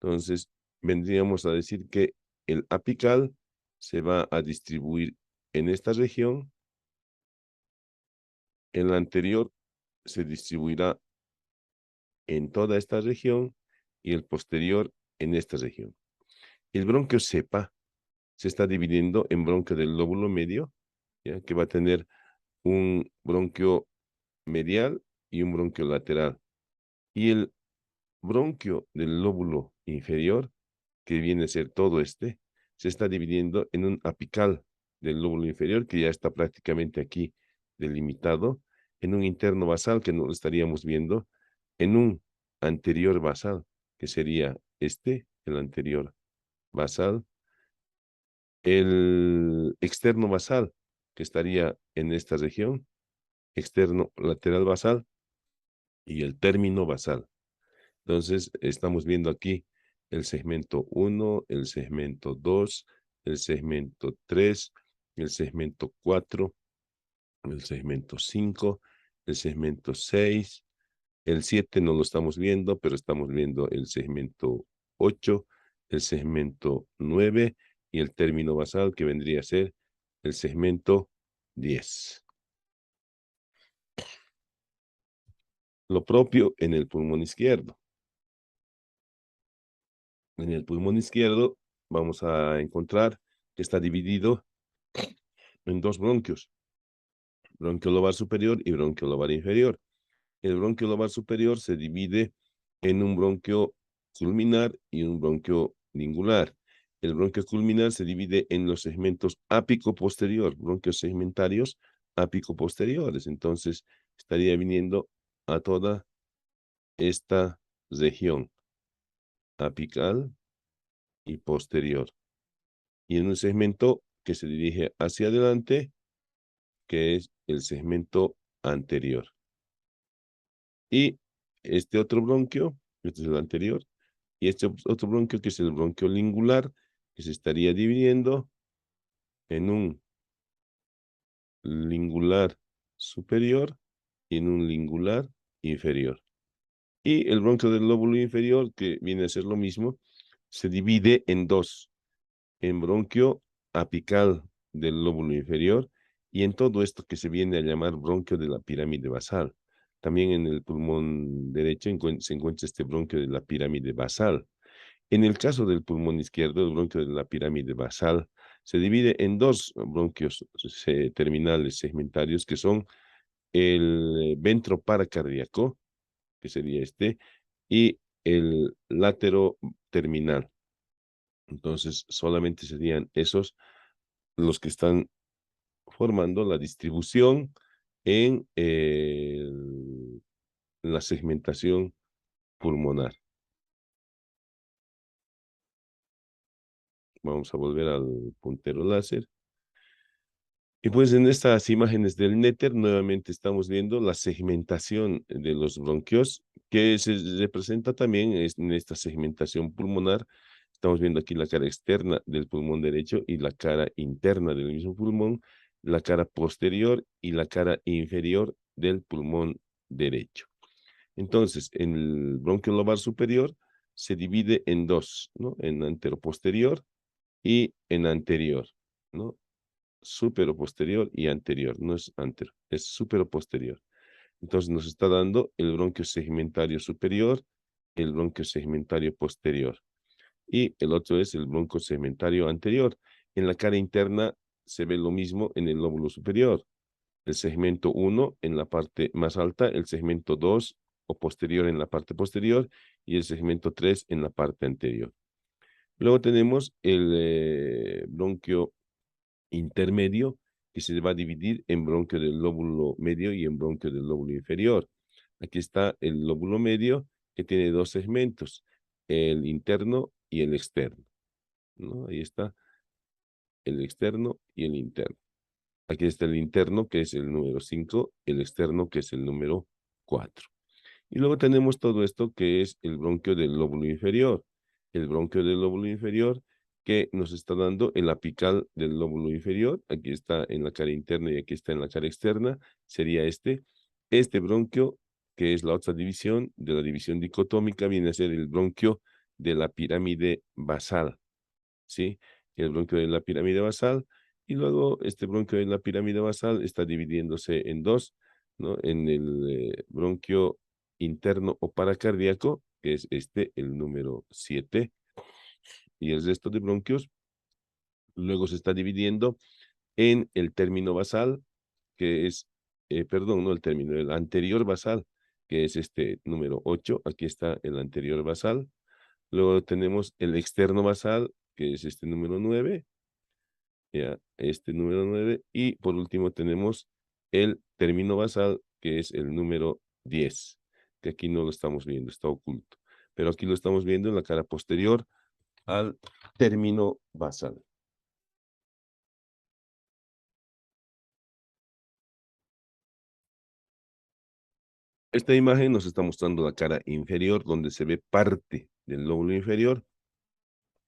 [SPEAKER 1] Entonces, vendríamos a decir que el apical se va a distribuir en esta región, el anterior se distribuirá en toda esta región y el posterior en esta región. El bronquio cepa se está dividiendo en bronquio del lóbulo medio, ¿ya? Que va a tener un bronquio medial y un bronquio lateral. Y el bronquio del lóbulo inferior, que viene a ser todo este, se está dividiendo en un apical del lóbulo inferior, que ya está prácticamente aquí delimitado, en un interno basal, que no lo estaríamos viendo, en un anterior basal, que sería este, el anterior basal, el externo basal, que estaría en esta región, externo lateral basal y el término basal. Entonces, estamos viendo aquí el segmento 1, el segmento 2, el segmento 3, el segmento 4, el segmento 5, el segmento 6, El 7 no lo estamos viendo, pero estamos viendo el segmento 8, el segmento 9 y el término basal que vendría a ser el segmento 10. Lo propio en el pulmón izquierdo. En el pulmón izquierdo vamos a encontrar que está dividido en dos bronquios, bronquio lobar superior y bronquio lobar inferior. El bronquio lobar superior se divide en un bronquio culminar y un bronquio lingular. El bronquio culminar se divide en los segmentos ápico posterior, bronquios segmentarios ápico posteriores. Entonces estaría viniendo a toda esta región apical y posterior. Y en un segmento que se dirige hacia adelante, que es el segmento anterior. Y este otro bronquio, este es el anterior, y este otro bronquio que es el bronquio lingular, que se estaría dividiendo en un lingular superior y en un lingular inferior. Y el bronquio del lóbulo inferior, que viene a ser lo mismo, se divide en dos, en bronquio apical del lóbulo inferior y en todo esto que se viene a llamar bronquio de la pirámide basal. También en el pulmón derecho se encuentra este bronquio de la pirámide basal. En el caso del pulmón izquierdo, el bronquio de la pirámide basal se divide en dos bronquios terminales segmentarios que son el ventro paracardíaco, que sería este, y el látero terminal. Entonces, solamente serían esos los que están formando la distribución en la segmentación pulmonar. Vamos a volver al puntero láser. Y pues en estas imágenes del néter nuevamente estamos viendo la segmentación de los bronquios que se representa también en esta segmentación pulmonar. Estamos viendo aquí la cara externa del pulmón derecho y la cara interna del mismo pulmón, la cara posterior y la cara inferior del pulmón derecho. Entonces, en el bronquio lobar superior se divide en dos, ¿no? En anteroposterior y en anterior, ¿no? Supero-posterior y anterior, no es antero, es supero-posterior. Entonces nos está dando el bronquio segmentario superior, el bronquio segmentario posterior y el otro es el bronquio segmentario anterior. En la cara interna se ve lo mismo en el lóbulo superior. El segmento 1 en la parte más alta, el segmento 2 o posterior en la parte posterior y el segmento 3 en la parte anterior. Luego tenemos el bronquio intermedio que se va a dividir en bronquio del lóbulo medio y en bronquio del lóbulo inferior. Aquí está el lóbulo medio que tiene dos segmentos, el interno y el externo, ¿no? Ahí está el externo y el interno. Aquí está el interno que es el número 5, el externo que es el número 4. Y luego tenemos todo esto que es el bronquio del lóbulo inferior. El bronquio del lóbulo inferior que nos está dando el apical del lóbulo inferior. Aquí está en la cara interna y aquí está en la cara externa. Sería este. Este bronquio, que es la otra división de la división dicotómica, viene a ser el bronquio de la pirámide basal. ¿Sí? El bronquio de la pirámide basal. Y luego este bronquio de la pirámide basal está dividiéndose en dos, ¿no? En el bronquio interno o paracardíaco, que es este, el número 7, y el resto de bronquios luego se está dividiendo en el término basal, que es, perdón, no el término, el anterior basal, que es este número 8, aquí está el anterior basal. Luego tenemos el externo basal, que es este número 9, ya, este número 9, y por último tenemos el término basal, que es el número 10, que aquí no lo estamos viendo, está oculto, pero aquí lo estamos viendo en la cara posterior al término basal. Esta imagen nos está mostrando la cara inferior, donde se ve parte del lóbulo inferior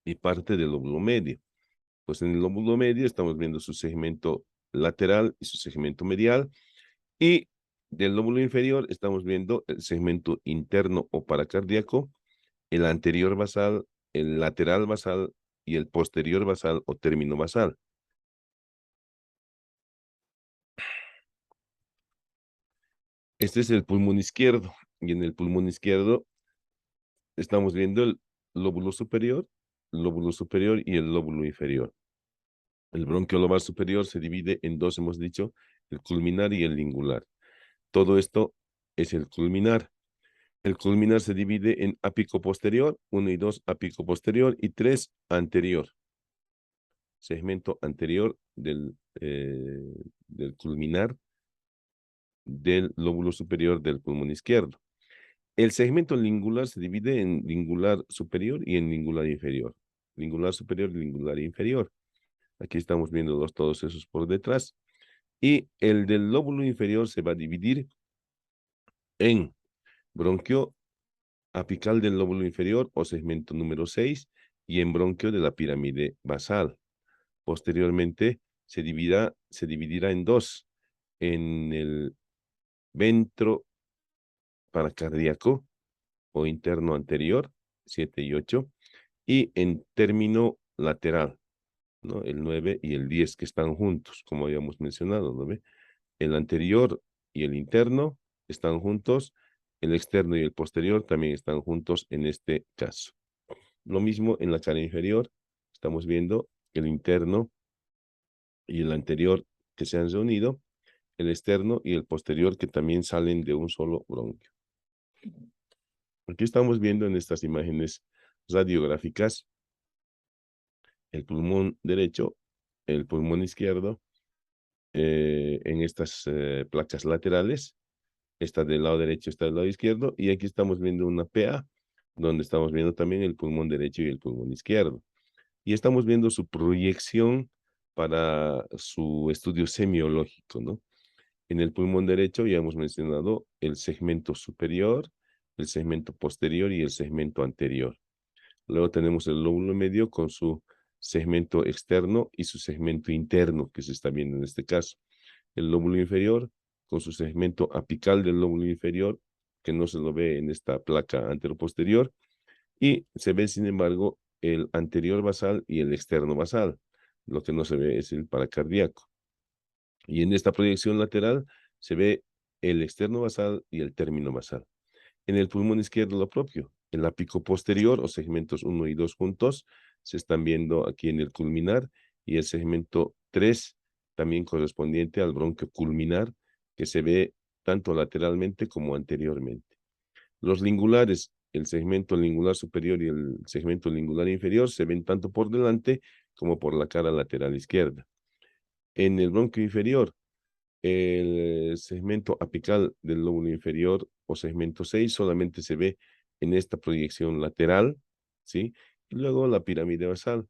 [SPEAKER 1] y parte del lóbulo medio. Pues en el lóbulo medio estamos viendo su segmento lateral y su segmento medial, y Del lóbulo inferior estamos viendo el segmento interno o paracardíaco, el anterior basal, el lateral basal y el posterior basal o término basal. Este es el pulmón izquierdo y en el pulmón izquierdo estamos viendo el lóbulo superior y el lóbulo inferior. El bronquio lobar superior se divide en dos, hemos dicho, el culminar y el lingular. Todo esto es el culminar. El culminar se divide en ápico posterior, 1 y 2 ápico posterior y 3 anterior. Segmento anterior del culminar del lóbulo superior del pulmón izquierdo. El segmento lingular se divide en lingular superior y en lingular inferior. Lingular superior y lingular inferior. Aquí estamos viendo todos esos por detrás. Y el del lóbulo inferior se va a dividir en bronquio apical del lóbulo inferior o segmento número 6 y en bronquio de la pirámide basal. Posteriormente se dividirá en dos, en el ventro paracardíaco o interno anterior, 7 y 8, y en término lateral, ¿no? El 9 y el 10 que están juntos, como habíamos mencionado, ¿no ve? El anterior y el interno están juntos, el externo y el posterior también están juntos en este caso. Lo mismo en la cara inferior, estamos viendo el interno y el anterior que se han reunido, el externo y el posterior que también salen de un solo bronquio. Aquí estamos viendo en estas imágenes radiográficas el pulmón derecho, el pulmón izquierdo, en estas placas laterales. Esta del lado derecho, esta del lado izquierdo, y aquí estamos viendo una PA, donde estamos viendo también el pulmón derecho y el pulmón izquierdo. Y estamos viendo su proyección para su estudio semiológico, ¿no? En el pulmón derecho ya hemos mencionado el segmento superior, el segmento posterior y el segmento anterior. Luego tenemos el lóbulo medio con su segmento externo y su segmento interno, que se está viendo en este caso. El lóbulo inferior con su segmento apical del lóbulo inferior, que no se lo ve en esta placa anteroposterior, y se ve, sin embargo, el anterior basal y el externo basal. Lo que no se ve es el paracardíaco. Y en esta proyección lateral se ve el externo basal y el término basal. En el pulmón izquierdo lo propio. El ápico posterior o segmentos 1 y 2 juntos se están viendo aquí en el culminar y el segmento 3 también correspondiente al bronquio culminar que se ve tanto lateralmente como anteriormente. Los lingulares, el segmento lingular superior y el segmento lingular inferior se ven tanto por delante como por la cara lateral izquierda. En el bronquio inferior, el segmento apical del lóbulo inferior o segmento 6 solamente se ve en esta proyección lateral, ¿sí? Y luego la pirámide basal,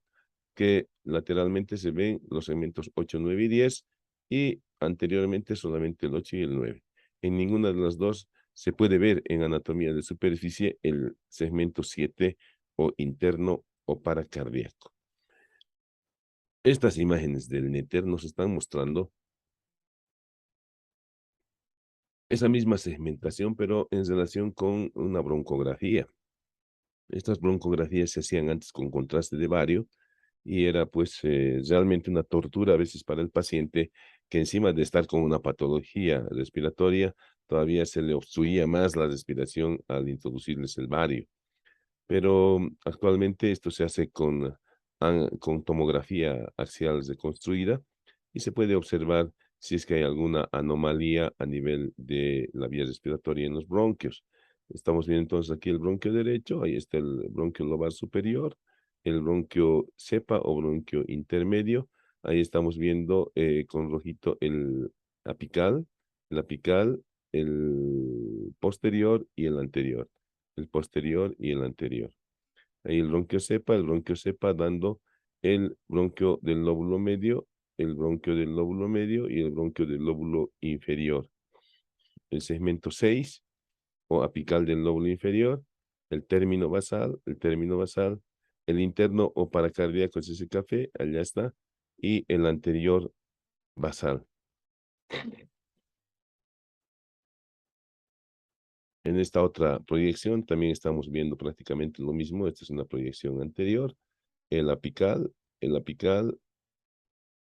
[SPEAKER 1] que lateralmente se ven los segmentos 8, 9 y 10 y anteriormente solamente el 8 y el 9. En ninguna de las dos se puede ver en anatomía de superficie el segmento 7 o interno o paracardíaco. Estas imágenes del néter nos están mostrando esa misma segmentación, pero en relación con una broncografía. Estas broncografías se hacían antes con contraste de bario y era pues realmente una tortura a veces para el paciente que encima de estar con una patología respiratoria, todavía se le obstruía más la respiración al introducirles el bario. Pero actualmente esto se hace con tomografía axial reconstruida y se puede observar si es que hay alguna anomalía a nivel de la vía respiratoria en los bronquios. Estamos viendo entonces aquí el bronquio derecho, ahí está el bronquio lobar superior, el bronquio cepa o bronquio intermedio, ahí estamos viendo con rojito el apical, el posterior y el anterior, el posterior y el anterior. Ahí el bronquio cepa dando el bronquio del lóbulo medio, el bronquio del lóbulo medio y el bronquio del lóbulo inferior. El segmento 6 o apical del lóbulo inferior, el término basal, el interno o paracardíaco es ese café, allá está, y el anterior basal. En esta otra proyección también estamos viendo prácticamente lo mismo. Esta es una proyección anterior, el apical, el apical,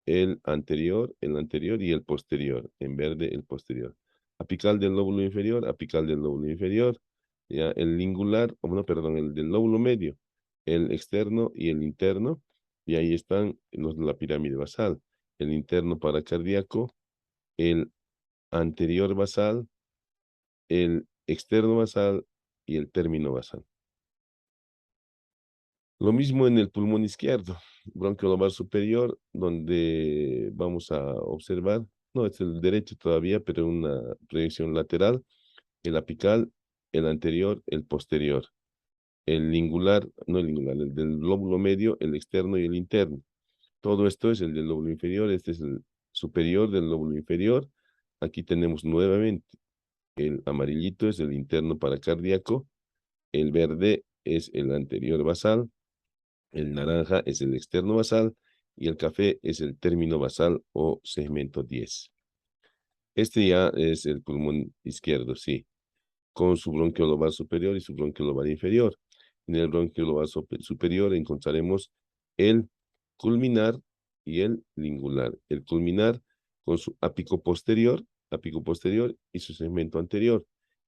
[SPEAKER 1] el anterior y el posterior. En verde, el posterior. Apical del lóbulo inferior, apical del lóbulo inferior, ya el lingular, o no, perdón, el del lóbulo medio, el externo y el interno. Y ahí están los de la pirámide basal. El interno paracardíaco, el anterior basal, el externo basal y el término basal. Lo mismo en el pulmón izquierdo, bronquio lobar superior, donde vamos a observar, no es el derecho todavía, pero una proyección lateral, el apical, el anterior, el posterior, el lingular, no el lingular, el del lóbulo medio, el externo y el interno. Todo esto es el del lóbulo inferior, este es el superior del lóbulo inferior. Aquí tenemos nuevamente el amarillito, es el interno paracardíaco, el verde es el anterior basal, el naranja es el externo basal y el café es el término basal o segmento 10. Este ya es el pulmón izquierdo, sí, con su bronquio lobar superior y su bronquio lobar inferior. En el bronquio lobar superior encontraremos el culminar y el lingular. El culminar con su ápico posterior y su segmento anterior.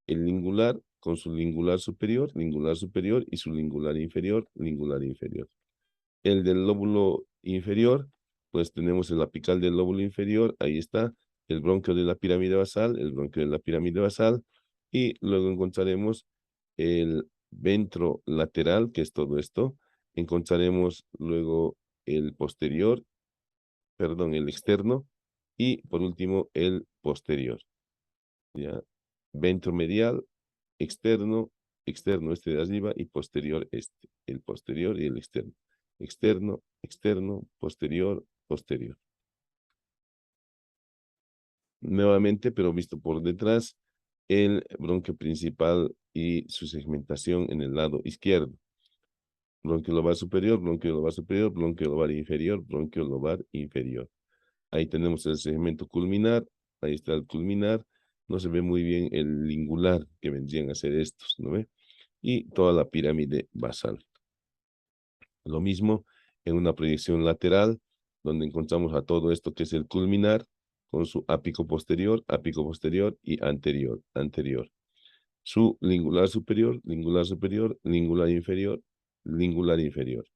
[SPEAKER 1] El lingular con su lingular superior y su lingular inferior, lingular inferior. El del lóbulo inferior, pues tenemos el apical del lóbulo inferior, ahí está, el bronquio de la pirámide basal, el bronquio de la pirámide basal, y luego encontraremos el ventro lateral, que es todo esto, encontraremos luego el posterior, perdón, el externo, y por último el posterior, ¿ya? Ventro medial, externo, externo este de arriba y posterior este, el posterior y el externo. Externo, externo, posterior, posterior. Nuevamente, pero visto por detrás, el bronquio principal y su segmentación en el lado izquierdo. Bronquio lobar superior, bronquio lobar superior, bronquio lobar inferior, bronquio lobar inferior. Ahí tenemos el segmento culminar, ahí está el culminar. No se ve muy bien el lingular que vendrían a ser estos, ¿no ve? Y toda la pirámide basal. Lo mismo en una proyección lateral, donde encontramos a todo esto que es el culminar, con su ápico posterior y anterior, anterior. Su lingular superior, lingular inferior, lingular inferior.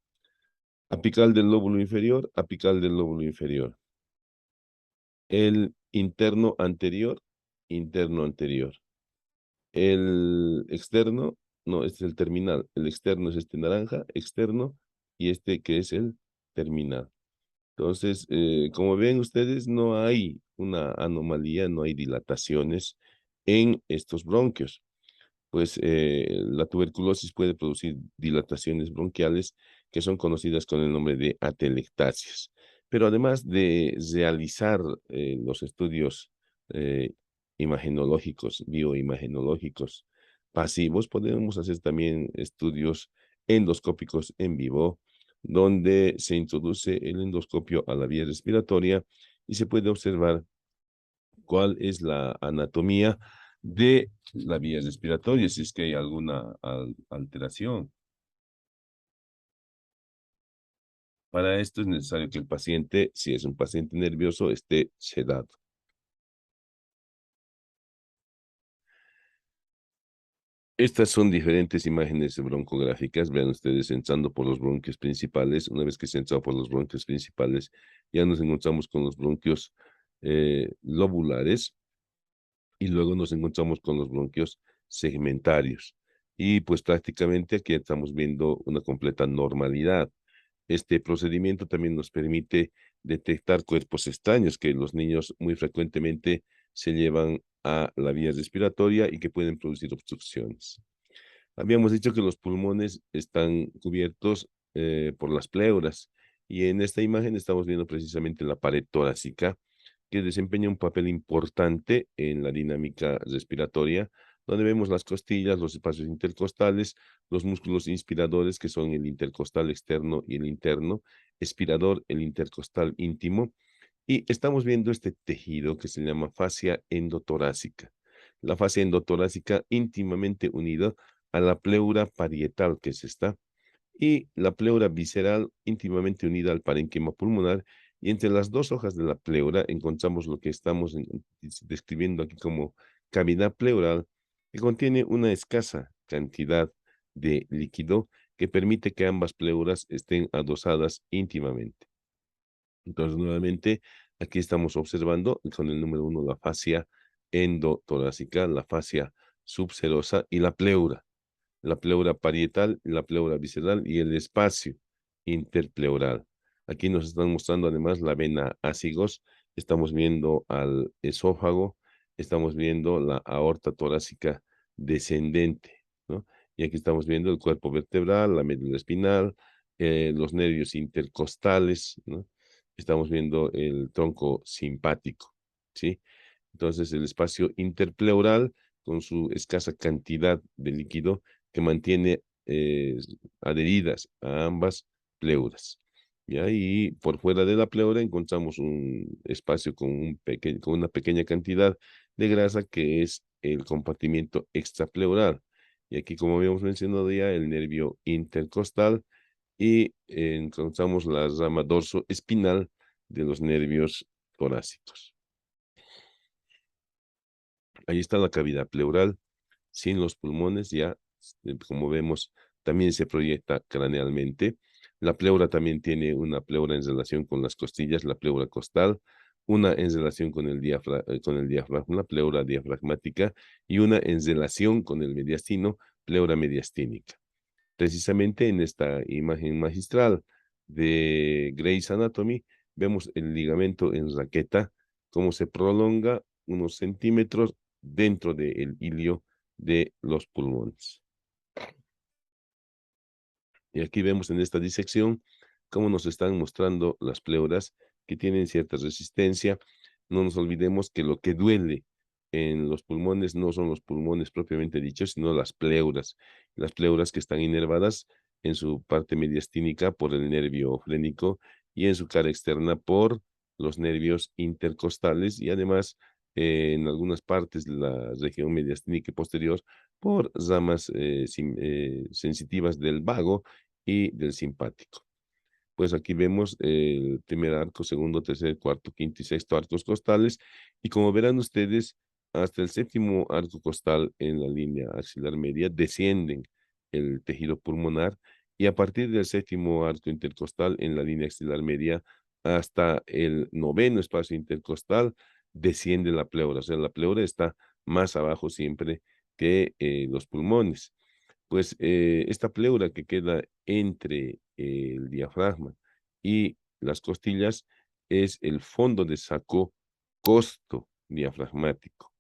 [SPEAKER 1] Apical del lóbulo inferior, apical del lóbulo inferior. El interno anterior. El externo, no, este es el terminal. El externo es este naranja, externo, y este que es el terminal. Entonces, como ven ustedes, no hay una anomalía, no hay dilataciones en estos bronquios. Pues la tuberculosis puede producir dilataciones bronquiales que son conocidas con el nombre de atelectasias. Pero además de realizar los estudios eh, imagenológicos, bioimagenológicos pasivos, podemos hacer también estudios endoscópicos en vivo, donde se introduce el endoscopio a la vía respiratoria y se puede observar cuál es la anatomía de la vía respiratoria, si es que hay alguna alteración. Para esto es necesario que el paciente, si es un paciente nervioso, esté sedado. Estas son diferentes imágenes broncográficas. Vean ustedes entrando por los bronquios principales. Una vez que se entra por los bronquios principales, ya nos encontramos con los bronquios lobulares y luego nos encontramos con los bronquios segmentarios. Y pues prácticamente aquí estamos viendo una completa normalidad. Este procedimiento también nos permite detectar cuerpos extraños que los niños muy frecuentemente se llevan a la vía respiratoria y que pueden producir obstrucciones. Habíamos dicho que los pulmones están cubiertos por las pleuras y en esta imagen estamos viendo precisamente la pared torácica que desempeña un papel importante en la dinámica respiratoria, donde vemos las costillas, los espacios intercostales, los músculos inspiradores que son el intercostal externo y el interno, expirador, el intercostal íntimo, y estamos viendo este tejido que se llama fascia endotorácica, la fascia endotorácica íntimamente unida a la pleura parietal, que es esta, y la pleura visceral íntimamente unida al parénquima pulmonar, y entre las dos hojas de la pleura encontramos lo que estamos describiendo aquí como cavidad pleural, que contiene una escasa cantidad de líquido que permite que ambas pleuras estén adosadas íntimamente. Entonces, nuevamente, aquí estamos observando con el número 1 la fascia endotorácica, la fascia subserosa y la pleura parietal, la pleura visceral y el espacio interpleural. Aquí nos están mostrando además la vena ácigos, estamos viendo al esófago, estamos viendo la aorta torácica descendente, ¿no? Y aquí estamos viendo el cuerpo vertebral, la médula espinal, los nervios intercostales, ¿no? Estamos viendo el tronco simpático, ¿sí? Entonces, el espacio interpleural, con su escasa cantidad de líquido, que mantiene adheridas a ambas pleuras. ¿Ya? Y por fuera de la pleura encontramos un espacio con, con una pequeña cantidad de grasa que es el compartimiento extrapleural. Y aquí, como habíamos mencionado ya, el nervio intercostal y encontramos la rama dorso-espinal de los nervios torácicos. Ahí está la cavidad pleural sin los pulmones, ya como vemos, también se proyecta cranealmente. La pleura también tiene una pleura en relación con las costillas, la pleura costal, una en relación con con el diafragma, la pleura diafragmática, y una en relación con el mediastino, pleura mediastínica. Precisamente en esta imagen magistral de Grey's Anatomy, vemos el ligamento en raqueta, cómo se prolonga unos centímetros dentro del ilio de los pulmones. Y aquí vemos en esta disección cómo nos están mostrando las pleuras que tienen cierta resistencia. No nos olvidemos que lo que duele en los pulmones no son los pulmones propiamente dichos, sino las pleuras que están inervadas en su parte mediastínica por el nervio frénico y en su cara externa por los nervios intercostales y además en algunas partes de la región mediastínica y posterior por ramas sensitivas del vago y del simpático. Pues aquí vemos el primer arco, segundo, tercer, cuarto, quinto y sexto arcos costales. Y como verán ustedes, hasta el séptimo arco costal en la línea axilar media descienden el tejido pulmonar y a partir del séptimo arco intercostal en la línea axilar media hasta el noveno espacio intercostal desciende la pleura. O sea, la pleura está más abajo siempre que los pulmones. Pues esta pleura que queda entre el diafragma y las costillas es el fondo de saco costo diafragmático.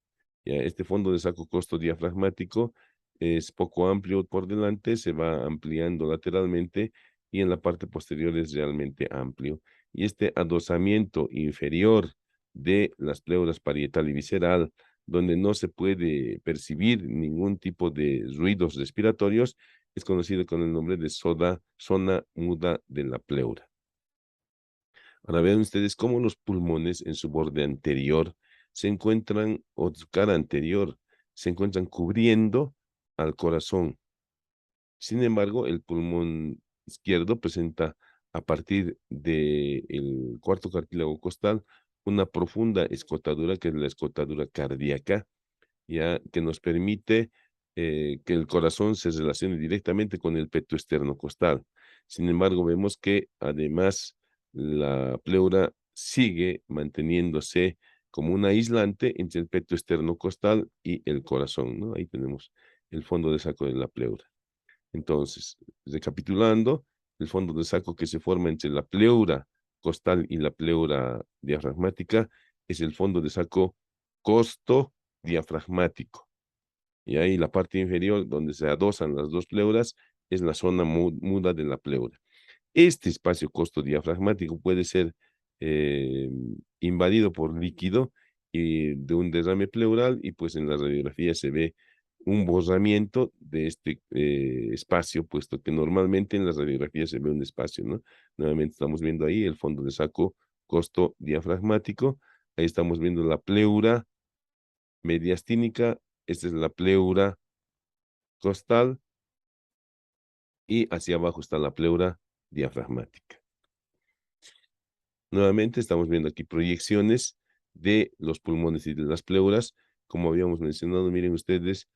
[SPEAKER 1] Ya, este fondo de saco costo diafragmático es poco amplio por delante, se va ampliando lateralmente y en la parte posterior es realmente amplio. Y este adosamiento inferior de las pleuras parietal y visceral, donde no se puede percibir ningún tipo de ruidos respiratorios, es conocido con el nombre de zona muda de la pleura. Ahora vean ustedes cómo los pulmones en su borde anterior se encuentran, o su cara anterior, se encuentran cubriendo al corazón. Sin embargo, el pulmón izquierdo presenta a partir del cuarto cartílago costal una profunda escotadura, que es la escotadura cardíaca, ya que nos permite que el corazón se relacione directamente con el peto externo costal. Sin embargo, vemos que además la pleura sigue manteniéndose como un aislante entre el peto externo costal y el corazón, ¿no? Ahí tenemos el fondo de saco de la pleura. Entonces, recapitulando, el fondo de saco que se forma entre la pleura costal y la pleura diafragmática es el fondo de saco costo diafragmático. Y ahí la parte inferior, donde se adosan las dos pleuras, es la zona muda de la pleura. Este espacio costo diafragmático puede ser eh, invadido por líquido y de un derrame pleural y pues en la radiografía se ve un borramiento de este espacio, puesto que normalmente en las radiografías se ve un espacio, ¿no? Nuevamente estamos viendo ahí el fondo de saco costo diafragmático, ahí estamos viendo la pleura mediastínica esta es la pleura costal y hacia abajo está la pleura diafragmática. Nuevamente estamos viendo aquí proyecciones de los pulmones y de las pleuras, como habíamos mencionado, miren ustedes,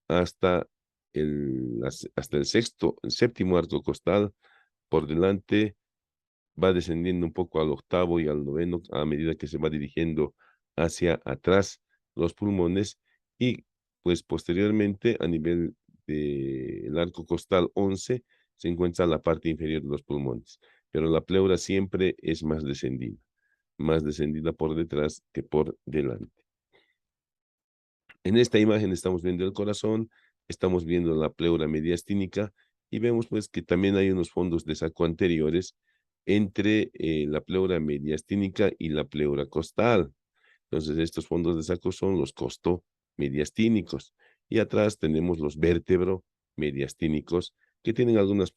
[SPEAKER 1] hasta hasta el séptimo arco costal, por delante va descendiendo un poco al octavo y al noveno a medida que se va dirigiendo hacia atrás los pulmones y pues posteriormente a nivel del arco costal 11 se encuentra la parte inferior de los pulmones, pero la pleura siempre es más descendida por detrás que por delante. En esta imagen estamos viendo el corazón, estamos viendo la pleura mediastínica y vemos pues que también hay unos fondos de saco anteriores entre la pleura mediastínica y la pleura costal. Entonces estos fondos de saco son los costomediastínicos y atrás tenemos los vértebro-mediastínicos que tienen algunas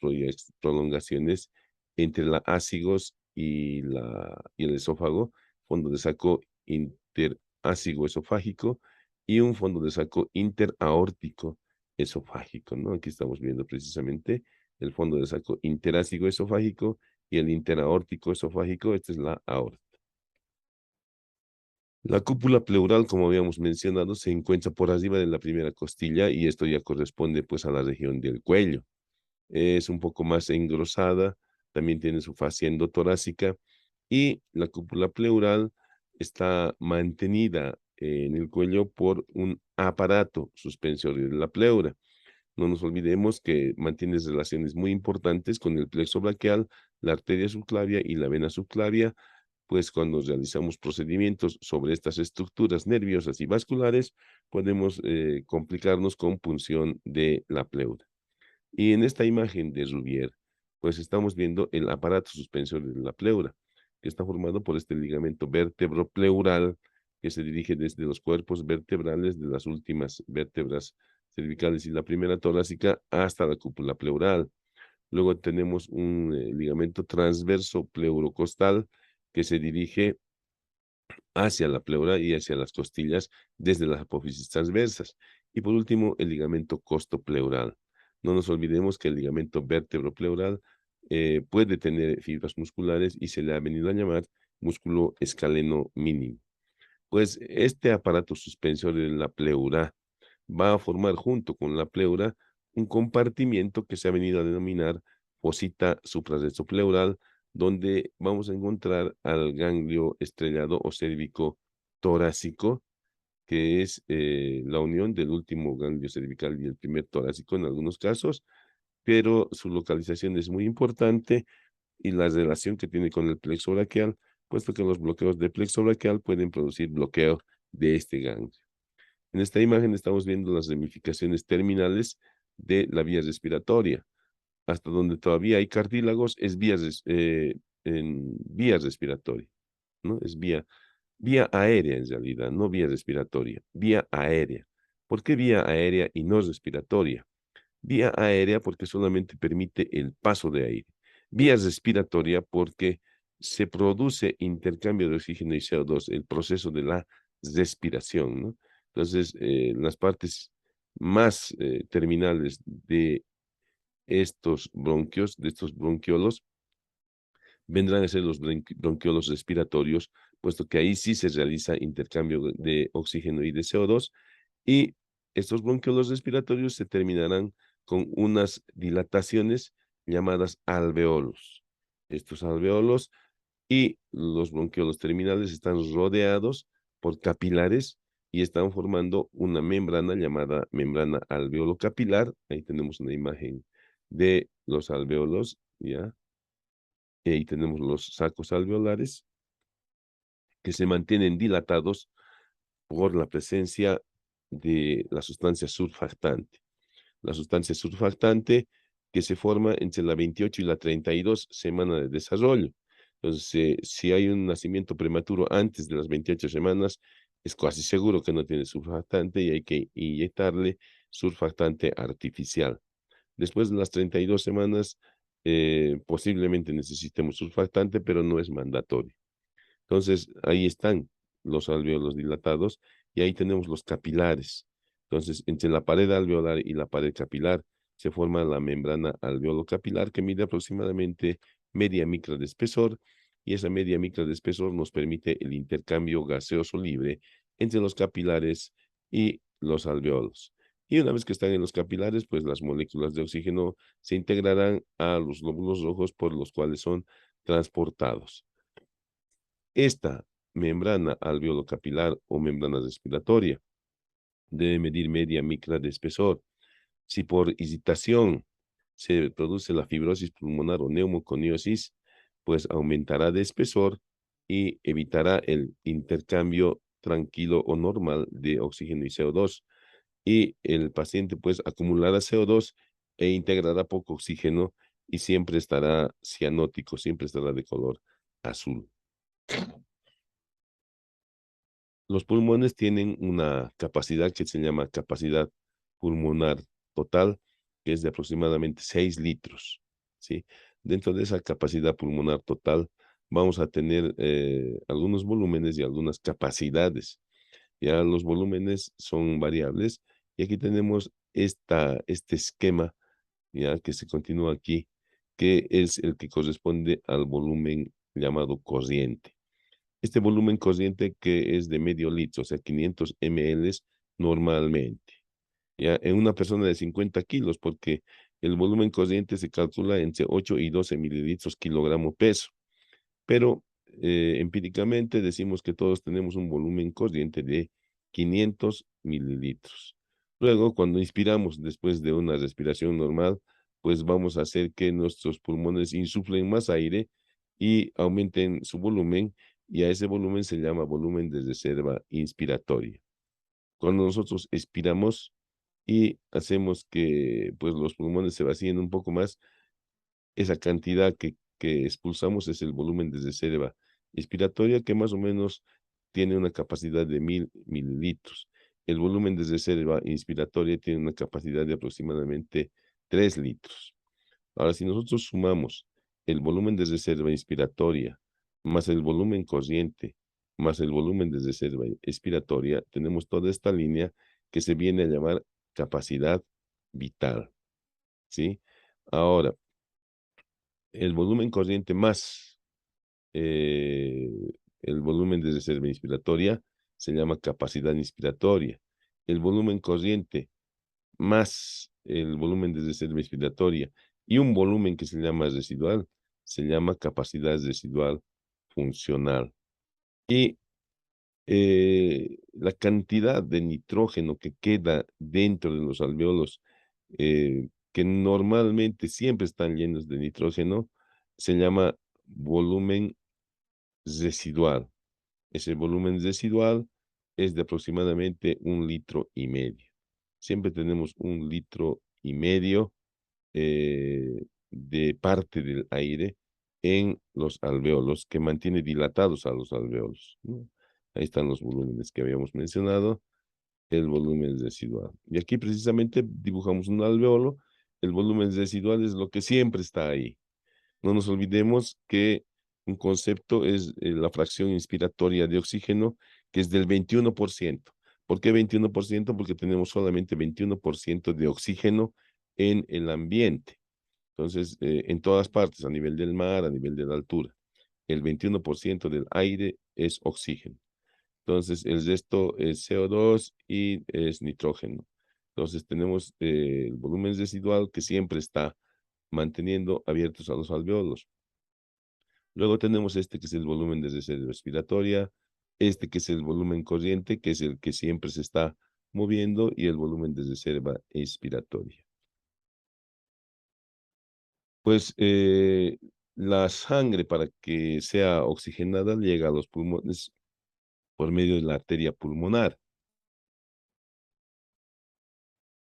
[SPEAKER 1] prolongaciones entre la ácigos y el esófago, fondo de saco interácigo esofágico y un fondo de saco interaórtico esofágico, ¿no? Aquí estamos viendo precisamente el fondo de saco interácigo esofágico y el interaórtico esofágico, esta es la aorta. La cúpula pleural, como habíamos mencionado, se encuentra por arriba de la primera costilla y esto ya corresponde pues a la región del cuello. Es un poco más engrosada, también tiene su fascia endotorácica y la cúpula pleural está mantenida en el cuello por un aparato suspensorio de la pleura. No nos olvidemos que mantiene relaciones muy importantes con el plexo braquial, la arteria subclavia y la vena subclavia, pues cuando realizamos procedimientos sobre estas estructuras nerviosas y vasculares, podemos complicarnos con punción de la pleura. Y en esta imagen de Rubier, pues estamos viendo el aparato suspensorio de la pleura, que está formado por este ligamento vértebro-pleural que se dirige desde los cuerpos vertebrales de las últimas vértebras cervicales y la primera torácica hasta la cúpula pleural. Luego tenemos un ligamento transverso pleurocostal que se dirige hacia la pleura y hacia las costillas desde las apófisis transversas. Y por último, el ligamento costopleural. No nos olvidemos que el ligamento vértebro-pleural puede tener fibras musculares y se le ha venido a llamar músculo escaleno mínimo. Pues este aparato suspensorio de la pleura va a formar junto con la pleura un compartimiento que se ha venido a denominar fosita suprarrensopleural, donde vamos a encontrar al ganglio estrellado o cérvico torácico, que es la unión del último ganglio cervical y el primer torácico en algunos casos, pero su localización es muy importante y la relación que tiene con el plexo braquial, puesto que los bloqueos de plexo braquial pueden producir bloqueo de este ganglio. En esta imagen estamos viendo las ramificaciones terminales de la vía respiratoria. Hasta donde todavía hay cartílagos es en vía respiratoria, ¿no? Es vía aérea en realidad, no vía respiratoria, vía aérea. ¿Por qué vía aérea y no respiratoria? Vía aérea porque solamente permite el paso de aire. Vía respiratoria porque se produce intercambio de oxígeno y CO2, el proceso de la respiración, ¿no? Entonces, las partes más terminales de estos bronquios, de estos bronquiolos, vendrán a ser los bronquiolos respiratorios, puesto que ahí sí se realiza intercambio de oxígeno y de CO2, y estos bronquiolos respiratorios se terminarán con unas dilataciones llamadas alveolos. Estos alveolos y los bronquiolos terminales están rodeados por capilares y están formando una membrana llamada membrana alveolo-capilar. Ahí tenemos una imagen de los alveolos, ¿ya? Y ahí tenemos los sacos alveolares que se mantienen dilatados por la presencia de la sustancia surfactante. La sustancia surfactante que se forma entre la 28 y la 32 semana de desarrollo. Entonces, si hay un nacimiento prematuro antes de las 28 semanas, es casi seguro que no tiene surfactante y hay que inyectarle surfactante artificial. Después de las 32 semanas, posiblemente necesitemos surfactante, pero no es mandatorio. Entonces, ahí están los alvéolos dilatados y ahí tenemos los capilares. Entonces, entre la pared alveolar y la pared capilar se forma la membrana alveolo-capilar que mide aproximadamente media micra de espesor, y esa media micra de espesor nos permite el intercambio gaseoso libre entre los capilares y los alveolos. Y una vez que están en los capilares, pues las moléculas de oxígeno se integrarán a los glóbulos rojos por los cuales son transportados. Esta membrana alveolo-capilar o membrana respiratoria debe medir media micra de espesor. Si por excitación se produce la fibrosis pulmonar o neumoconiosis, pues aumentará de espesor y evitará el intercambio tranquilo o normal de oxígeno y CO2. Y el paciente pues acumulará CO2 e integrará poco oxígeno y siempre estará cianótico, siempre estará de color azul. Los pulmones tienen una capacidad que se llama capacidad pulmonar total, que es de aproximadamente 6 litros, ¿sí? Dentro de esa capacidad pulmonar total vamos a tener algunos volúmenes y algunas capacidades. Ya los volúmenes son variables y aquí tenemos este esquema ya que se continúa aquí, que es el que corresponde al volumen llamado corriente. Este volumen corriente que es de medio litro, o sea, 500 ml normalmente, ya en una persona de 50 kilos, porque el volumen corriente se calcula entre 8 y 12 mililitros kilogramo peso, pero empíricamente decimos que todos tenemos un volumen corriente de 500 mililitros. Luego, cuando inspiramos después de una respiración normal, pues vamos a hacer que nuestros pulmones insuflen más aire y aumenten su volumen, y a ese volumen se llama volumen de reserva inspiratoria. Cuando nosotros expiramos y hacemos que pues los pulmones se vacíen un poco más, esa cantidad que expulsamos es el volumen de reserva inspiratoria, que más o menos tiene una capacidad de 1000 mililitros. El volumen de reserva inspiratoria tiene una capacidad de aproximadamente 3 litros. Ahora, si nosotros sumamos el volumen de reserva inspiratoria más el volumen corriente más el volumen de reserva expiratoria, tenemos toda esta línea que se viene a llamar capacidad vital, ¿sí? Ahora, el volumen corriente más eh, el volumen de reserva inspiratoria se llama capacidad inspiratoria. El volumen corriente más el volumen de reserva inspiratoria y un volumen que se llama residual se llama capacidad residual funcional. Y la cantidad de nitrógeno que queda dentro de los alveolos, que normalmente siempre están llenos de nitrógeno, se llama volumen residual. Ese volumen residual es de aproximadamente 1,5 litros. Siempre tenemos 1,5 litros de parte del aire en los alveolos, que mantiene dilatados a los alveolos, ¿no? Ahí están los volúmenes que habíamos mencionado, el volumen residual. Y aquí precisamente dibujamos un alveolo. El volumen residual es lo que siempre está ahí. No nos olvidemos que un concepto es la fracción inspiratoria de oxígeno, que es del 21%. ¿Por qué 21%? Porque tenemos solamente 21% de oxígeno en el ambiente. Entonces, en todas partes, a nivel del mar, a nivel de la altura, el 21% del aire es oxígeno. Entonces, el resto es CO2 y es nitrógeno. Entonces, tenemos el volumen residual que siempre está manteniendo abiertos a los alveolos. Luego tenemos este que es el volumen de reserva respiratoria, este que es el volumen corriente, que es el que siempre se está moviendo, y el volumen de reserva expiratoria. Pues la sangre, para que sea oxigenada, llega a los pulmones por medio de la arteria pulmonar.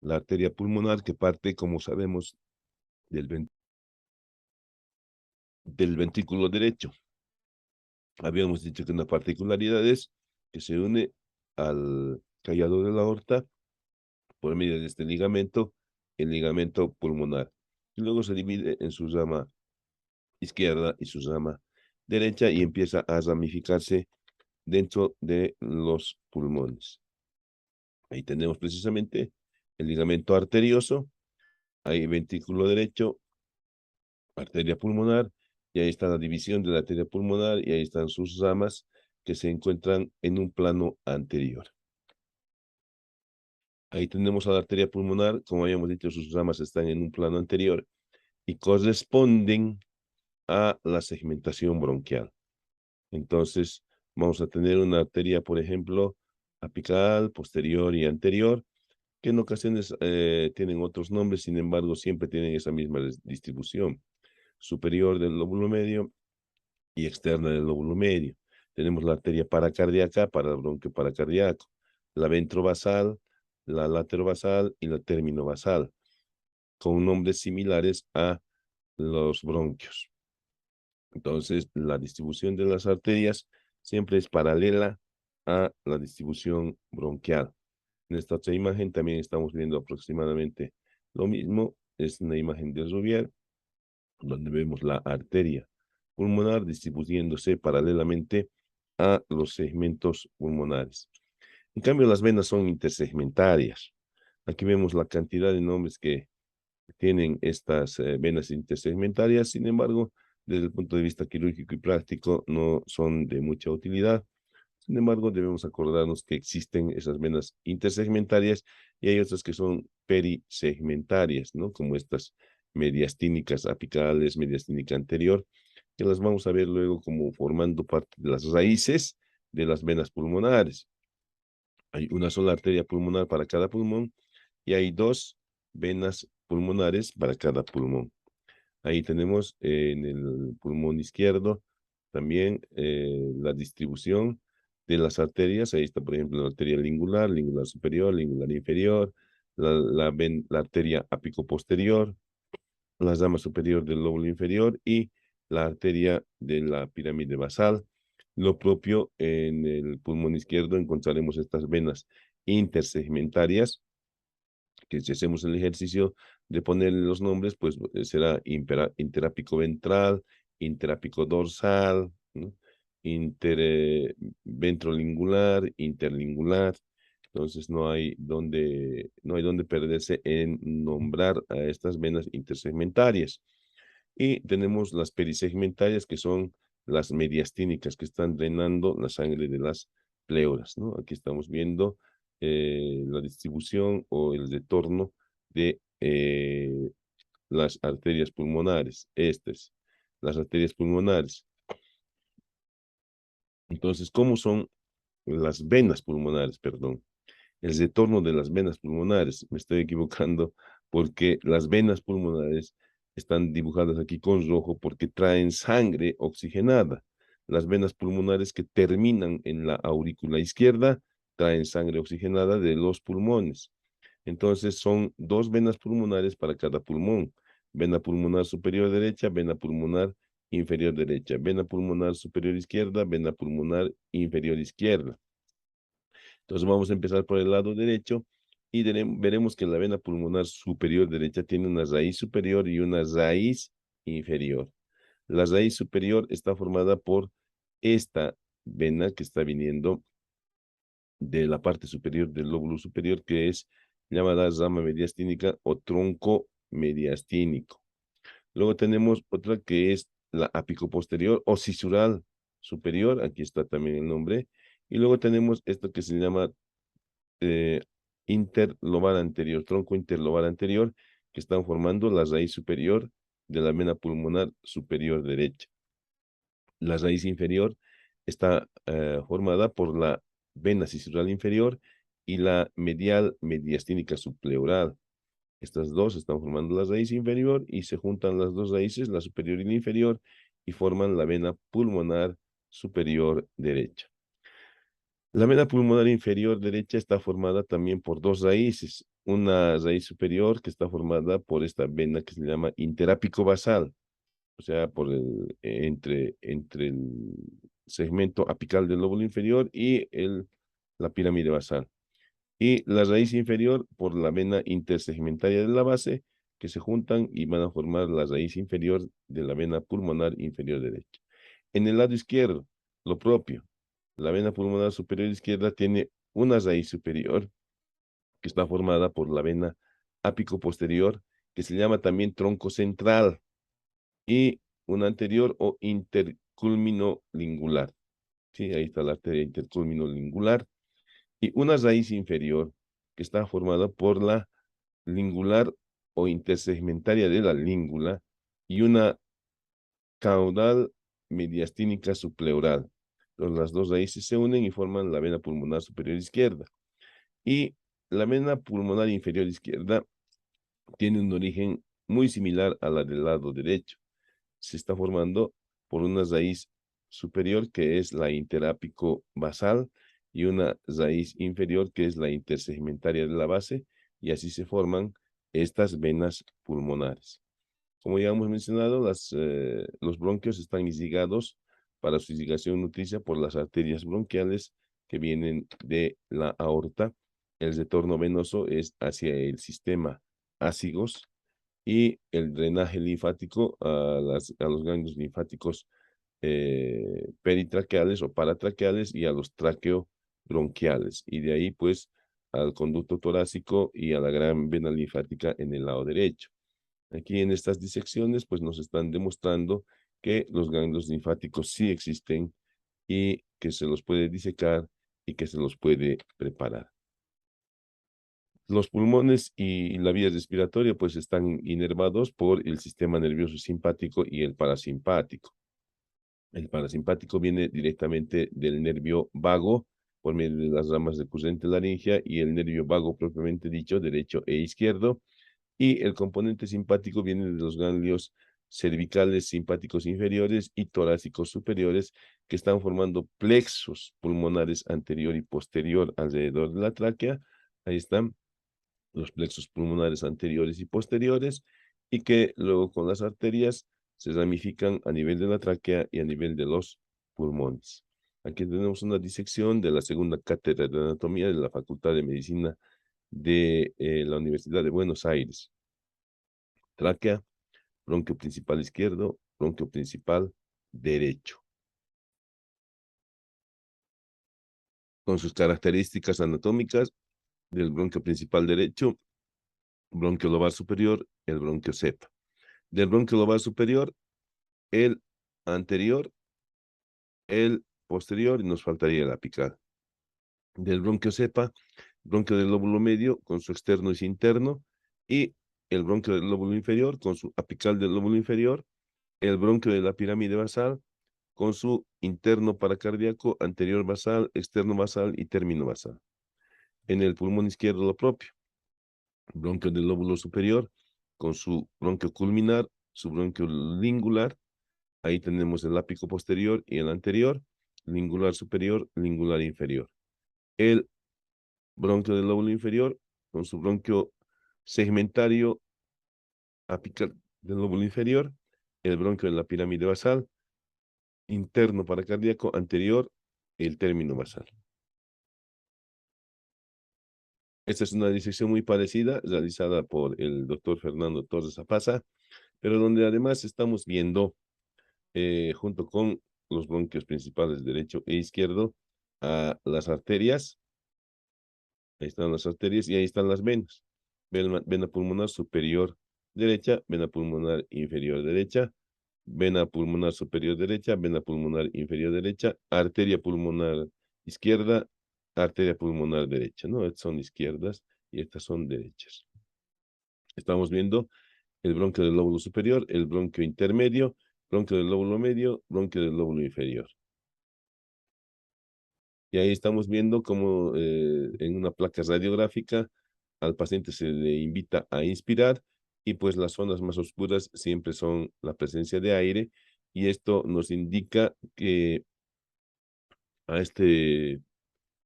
[SPEAKER 1] La arteria pulmonar que parte, como sabemos, del ventrículo derecho. Habíamos dicho que una particularidad es que se une al callado de la aorta por medio de este ligamento, el ligamento pulmonar. Y luego se divide en su rama izquierda y su rama derecha y empieza a ramificarse dentro de los pulmones. Ahí tenemos precisamente el ligamento arterioso, hay ventrículo derecho, arteria pulmonar, y ahí está la división de la arteria pulmonar, y ahí están sus ramas que se encuentran en un plano anterior. Ahí tenemos a la arteria pulmonar, como habíamos dicho, sus ramas están en un plano anterior y corresponden a la segmentación bronquial. Entonces, vamos a tener una arteria, por ejemplo, apical, posterior y anterior, que en ocasiones tienen otros nombres, sin embargo, siempre tienen esa misma distribución. Superior del lóbulo medio y externa del lóbulo medio. Tenemos la arteria paracardíaca para el bronquio paracardíaco, la ventrovasal, la laterovasal y la terminovasal, con nombres similares a los bronquios. Entonces, la distribución de las arterias siempre es paralela a la distribución bronquial. En esta otra imagen también estamos viendo aproximadamente lo mismo. Es una imagen de Rouvier, donde vemos la arteria pulmonar distribuyéndose paralelamente a los segmentos pulmonares. En cambio, las venas son intersegmentarias. Aquí vemos la cantidad de nombres que tienen estas venas intersegmentarias. Sin embargo, desde el punto de vista quirúrgico y práctico, no son de mucha utilidad. Sin embargo, debemos acordarnos que existen esas venas intersegmentarias y hay otras que son perisegmentarias, ¿no? Como estas mediastínicas apicales, mediastínica anterior, que las vamos a ver luego como formando parte de las raíces de las venas pulmonares. Hay una sola arteria pulmonar para cada pulmón y hay dos venas pulmonares para cada pulmón. Ahí tenemos en el pulmón izquierdo también la distribución de las arterias. Ahí está, por ejemplo, la arteria lingular, lingular superior, lingular inferior, la arteria apicoposterior, la rama superior del lóbulo inferior y la arteria de la pirámide basal. Lo propio en el pulmón izquierdo encontraremos estas venas intersegmentarias, que si hacemos el ejercicio de ponerle los nombres, pues será interápico ventral, interápico dorsal, ¿no? Ventrolingular, interlingular. Entonces no hay donde perderse en nombrar a estas venas intersegmentarias. Y tenemos las perisegmentarias, que son las mediastínicas, que están drenando la sangre de las pleuras, ¿no? Aquí estamos viendo la distribución o el retorno de las arterias pulmonares. Estas, las arterias pulmonares. Entonces, ¿cómo son las venas pulmonares? Perdón. El retorno de las venas pulmonares. Me estoy equivocando porque las venas pulmonares están dibujadas aquí con rojo porque traen sangre oxigenada. Las venas pulmonares que terminan en la aurícula izquierda traen sangre oxigenada de los pulmones. Entonces son dos venas pulmonares para cada pulmón. Vena pulmonar superior derecha, vena pulmonar inferior derecha, vena pulmonar superior izquierda, vena pulmonar inferior izquierda. Entonces vamos a empezar por el lado derecho y veremos que la vena pulmonar superior derecha tiene una raíz superior y una raíz inferior. La raíz superior está formada por esta vena que está viniendo de la parte superior del lóbulo superior, que es llamada rama mediastínica o tronco mediastínico. Luego tenemos otra que es la apicoposterior o cisural superior, aquí está también el nombre, y luego tenemos esto que se llama eh, interlobar anterior, tronco interlobar anterior, que están formando la raíz superior de la vena pulmonar superior derecha. La raíz inferior está formada por la vena cisural inferior y la medial mediastínica subpleural. Estas dos están formando la raíz inferior y se juntan las dos raíces, la superior y la inferior, y forman la vena pulmonar superior derecha. La vena pulmonar inferior derecha está formada también por dos raíces. Una raíz superior que está formada por esta vena que se llama interápico basal, o sea, entre el segmento apical del lóbulo inferior y la pirámide basal. Y la raíz inferior por la vena intersegmentaria de la base, que se juntan y van a formar la raíz inferior de la vena pulmonar inferior derecha. En el lado izquierdo, lo propio. La vena pulmonar superior izquierda tiene una raíz superior que está formada por la vena ápico posterior, que se llama también tronco central, y una anterior o intercúlmino lingular. Sí, ahí está la arteria intercúlmino lingular, y una raíz inferior que está formada por la lingular o intersegmentaria de la língula y una caudal mediastínica subpleural. Entonces, las dos raíces se unen y forman la vena pulmonar superior izquierda. Y la vena pulmonar inferior izquierda tiene un origen muy similar a la del lado derecho. Se está formando por una raíz superior que es la interápico basal y una raíz inferior que es la intersegmentaria de la base, y así se forman estas venas pulmonares. Como ya hemos mencionado, los bronquios están irrigados para su irrigación nutricia por las arterias bronquiales que vienen de la aorta. El retorno venoso es hacia el sistema ácigos y el drenaje linfático a los ganglios linfáticos peritraqueales o paratraqueales y a los traqueobronquiales. Y de ahí, pues, al conducto torácico y a la gran vena linfática en el lado derecho. Aquí en estas disecciones, pues nos están demostrando que los ganglios linfáticos sí existen y que se los puede disecar y que se los puede preparar. Los pulmones y la vía respiratoria, pues están inervados por el sistema nervioso simpático y el parasimpático. El parasimpático viene directamente del nervio vago por medio de las ramas recurrente laringea, y el nervio vago propiamente dicho, derecho e izquierdo. Y el componente simpático viene de los ganglios cervicales simpáticos inferiores y torácicos superiores, que están formando plexos pulmonares anterior y posterior alrededor de la tráquea. Ahí están los plexos pulmonares anteriores y posteriores, y que luego con las arterias se ramifican a nivel de la tráquea y a nivel de los pulmones. Aquí tenemos una disección de la segunda cátedra de anatomía de la Facultad de Medicina de la Universidad de Buenos Aires. Tráquea, bronquio principal izquierdo, bronquio principal derecho. Con sus características anatómicas del bronquio principal derecho, bronquio lobar superior, el bronquio cepa. Del bronquio lobar superior, el anterior, el posterior, y nos faltaría el apical. Del bronquio cepa, bronquio del lóbulo medio con su externo y su interno, y el bronquio del lóbulo inferior con su apical del lóbulo inferior, el bronquio de la pirámide basal con su interno paracardíaco, anterior basal, externo basal y término basal. En el pulmón izquierdo lo propio, bronquio del lóbulo superior con su bronquio culminar, su bronquio lingular. Ahí tenemos el ápico posterior y el anterior, lingular superior, lingular inferior. El bronquio del lóbulo inferior con su bronquio segmentario apical del lóbulo inferior, el bronquio de la pirámide basal, interno paracardíaco, anterior, el término basal. Esta es una disección muy parecida, realizada por el doctor Fernando Torres Apaza, pero donde además estamos viendo, junto con los bronquios principales derecho e izquierdo, a las arterias. Ahí están las arterias y ahí están las venas. Vena pulmonar superior derecha, vena pulmonar inferior derecha, vena pulmonar superior derecha, vena pulmonar inferior derecha, arteria pulmonar izquierda, arteria pulmonar derecha, ¿no? Estas son izquierdas y estas son derechas. Estamos viendo el bronquio del lóbulo superior, el bronquio intermedio, bronquio del lóbulo medio, bronquio del lóbulo inferior. Y ahí estamos viendo cómo en una placa radiográfica al paciente se le invita a inspirar, y pues las zonas más oscuras siempre son la presencia de aire, y esto nos indica que a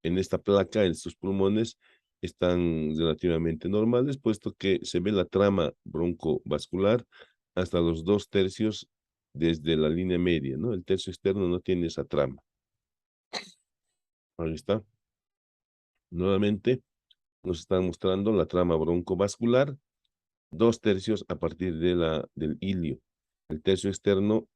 [SPEAKER 1] en esta placa, en sus pulmones, están relativamente normales, puesto que se ve la trama broncovascular hasta los 2/3 desde la línea media, ¿no? El tercio externo no tiene esa trama. Ahí está. Nuevamente nos están mostrando la trama broncovascular, 2/3 a partir del ilio. El tercio externo,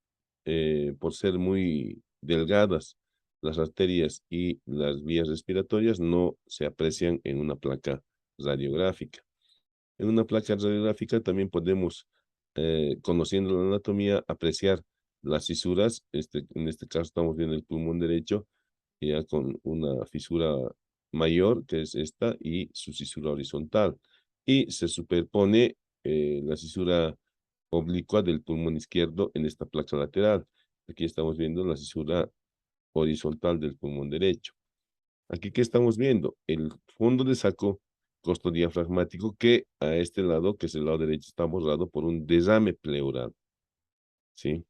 [SPEAKER 1] por ser muy delgadas las arterias y las vías respiratorias, no se aprecian en una placa radiográfica. En una placa radiográfica también podemos, conociendo la anatomía, apreciar las fisuras. En este caso estamos viendo el pulmón derecho, ya con una fisura mayor, que es esta, y su fisura horizontal. Y se superpone la fisura oblicua del pulmón izquierdo en esta placa lateral. Aquí estamos viendo la fisura horizontal del pulmón derecho. Aquí, ¿qué estamos viendo? El fondo de saco costodiafragmático que a este lado, que es el lado derecho, está borrado por un derrame pleural, ¿sí?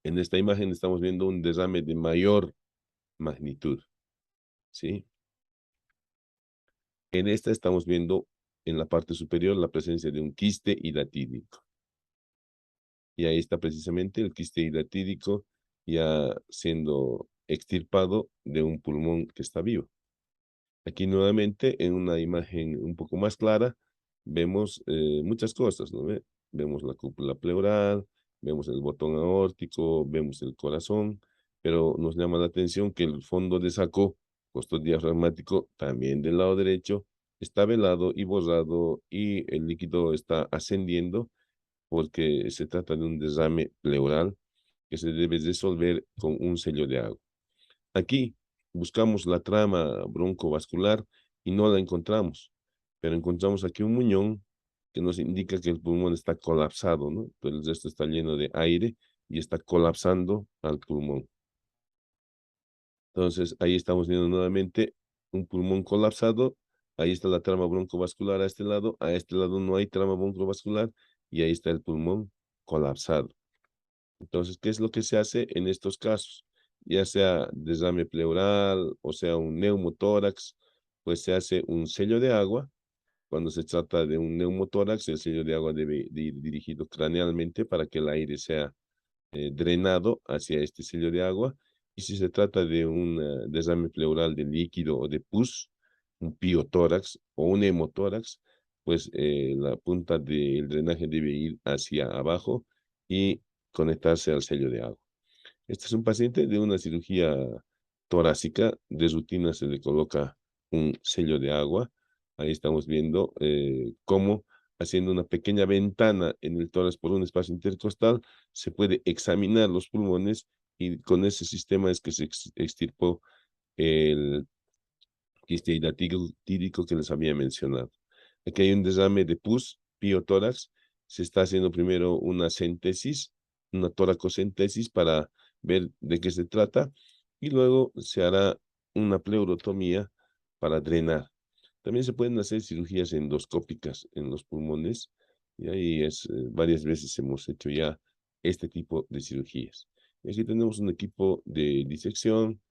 [SPEAKER 1] En esta imagen estamos viendo un derrame de mayor magnitud, ¿sí? En esta estamos viendo en la parte superior la presencia de un quiste hidatídico. Y ahí está precisamente el quiste hidatídico ya siendo extirpado de un pulmón que está vivo. Aquí nuevamente en una imagen un poco más clara vemos muchas cosas, ¿no ve? Vemos la cúpula pleural, vemos el botón aórtico, vemos el corazón, pero nos llama la atención que el fondo de saco costodiafragmático también del lado derecho está velado y borrado y el líquido está ascendiendo porque se trata de un derrame pleural que se debe resolver con un sello de agua. Aquí buscamos la trama broncovascular y no la encontramos, pero encontramos aquí un muñón que nos indica que el pulmón está colapsado, ¿no? Todo el resto está lleno de aire y está colapsando al pulmón. Entonces, ahí estamos viendo nuevamente un pulmón colapsado. Ahí está la trama broncovascular a este lado no hay trama broncovascular y ahí está el pulmón colapsado. Entonces, ¿qué es lo que se hace en estos casos? Ya sea derrame pleural o sea un neumotórax, pues se hace un sello de agua. Cuando se trata de un neumotórax, el sello de agua debe de ir dirigido cranealmente para que el aire sea drenado hacia este sello de agua. Y si se trata de un derrame pleural de líquido o de pus, un piotórax o un hemotórax, pues la punta del drenaje debe ir hacia abajo y conectarse al sello de agua. Este es un paciente de una cirugía torácica. De rutina se le coloca un sello de agua. Ahí estamos viendo cómo haciendo una pequeña ventana en el tórax por un espacio intercostal se puede examinar los pulmones y con ese sistema es que se extirpó el quiste hidatídico que les había mencionado. Aquí hay un derrame de pus, piotórax. Se está haciendo primero una centesis, una toracocentesis para ver de qué se trata y luego se hará una pleurotomía para drenar. También se pueden hacer cirugías endoscópicas en los pulmones y ahí varias veces hemos hecho ya este tipo de cirugías. Y aquí tenemos un equipo de disección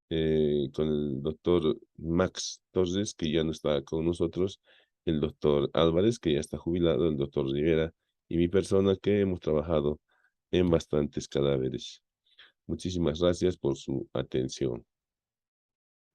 [SPEAKER 1] con el doctor Max Torres, que ya no está con nosotros, el doctor Álvarez, que ya está jubilado, el doctor Rivera y mi persona, que hemos trabajado en bastantes cadáveres. Muchísimas gracias por su atención.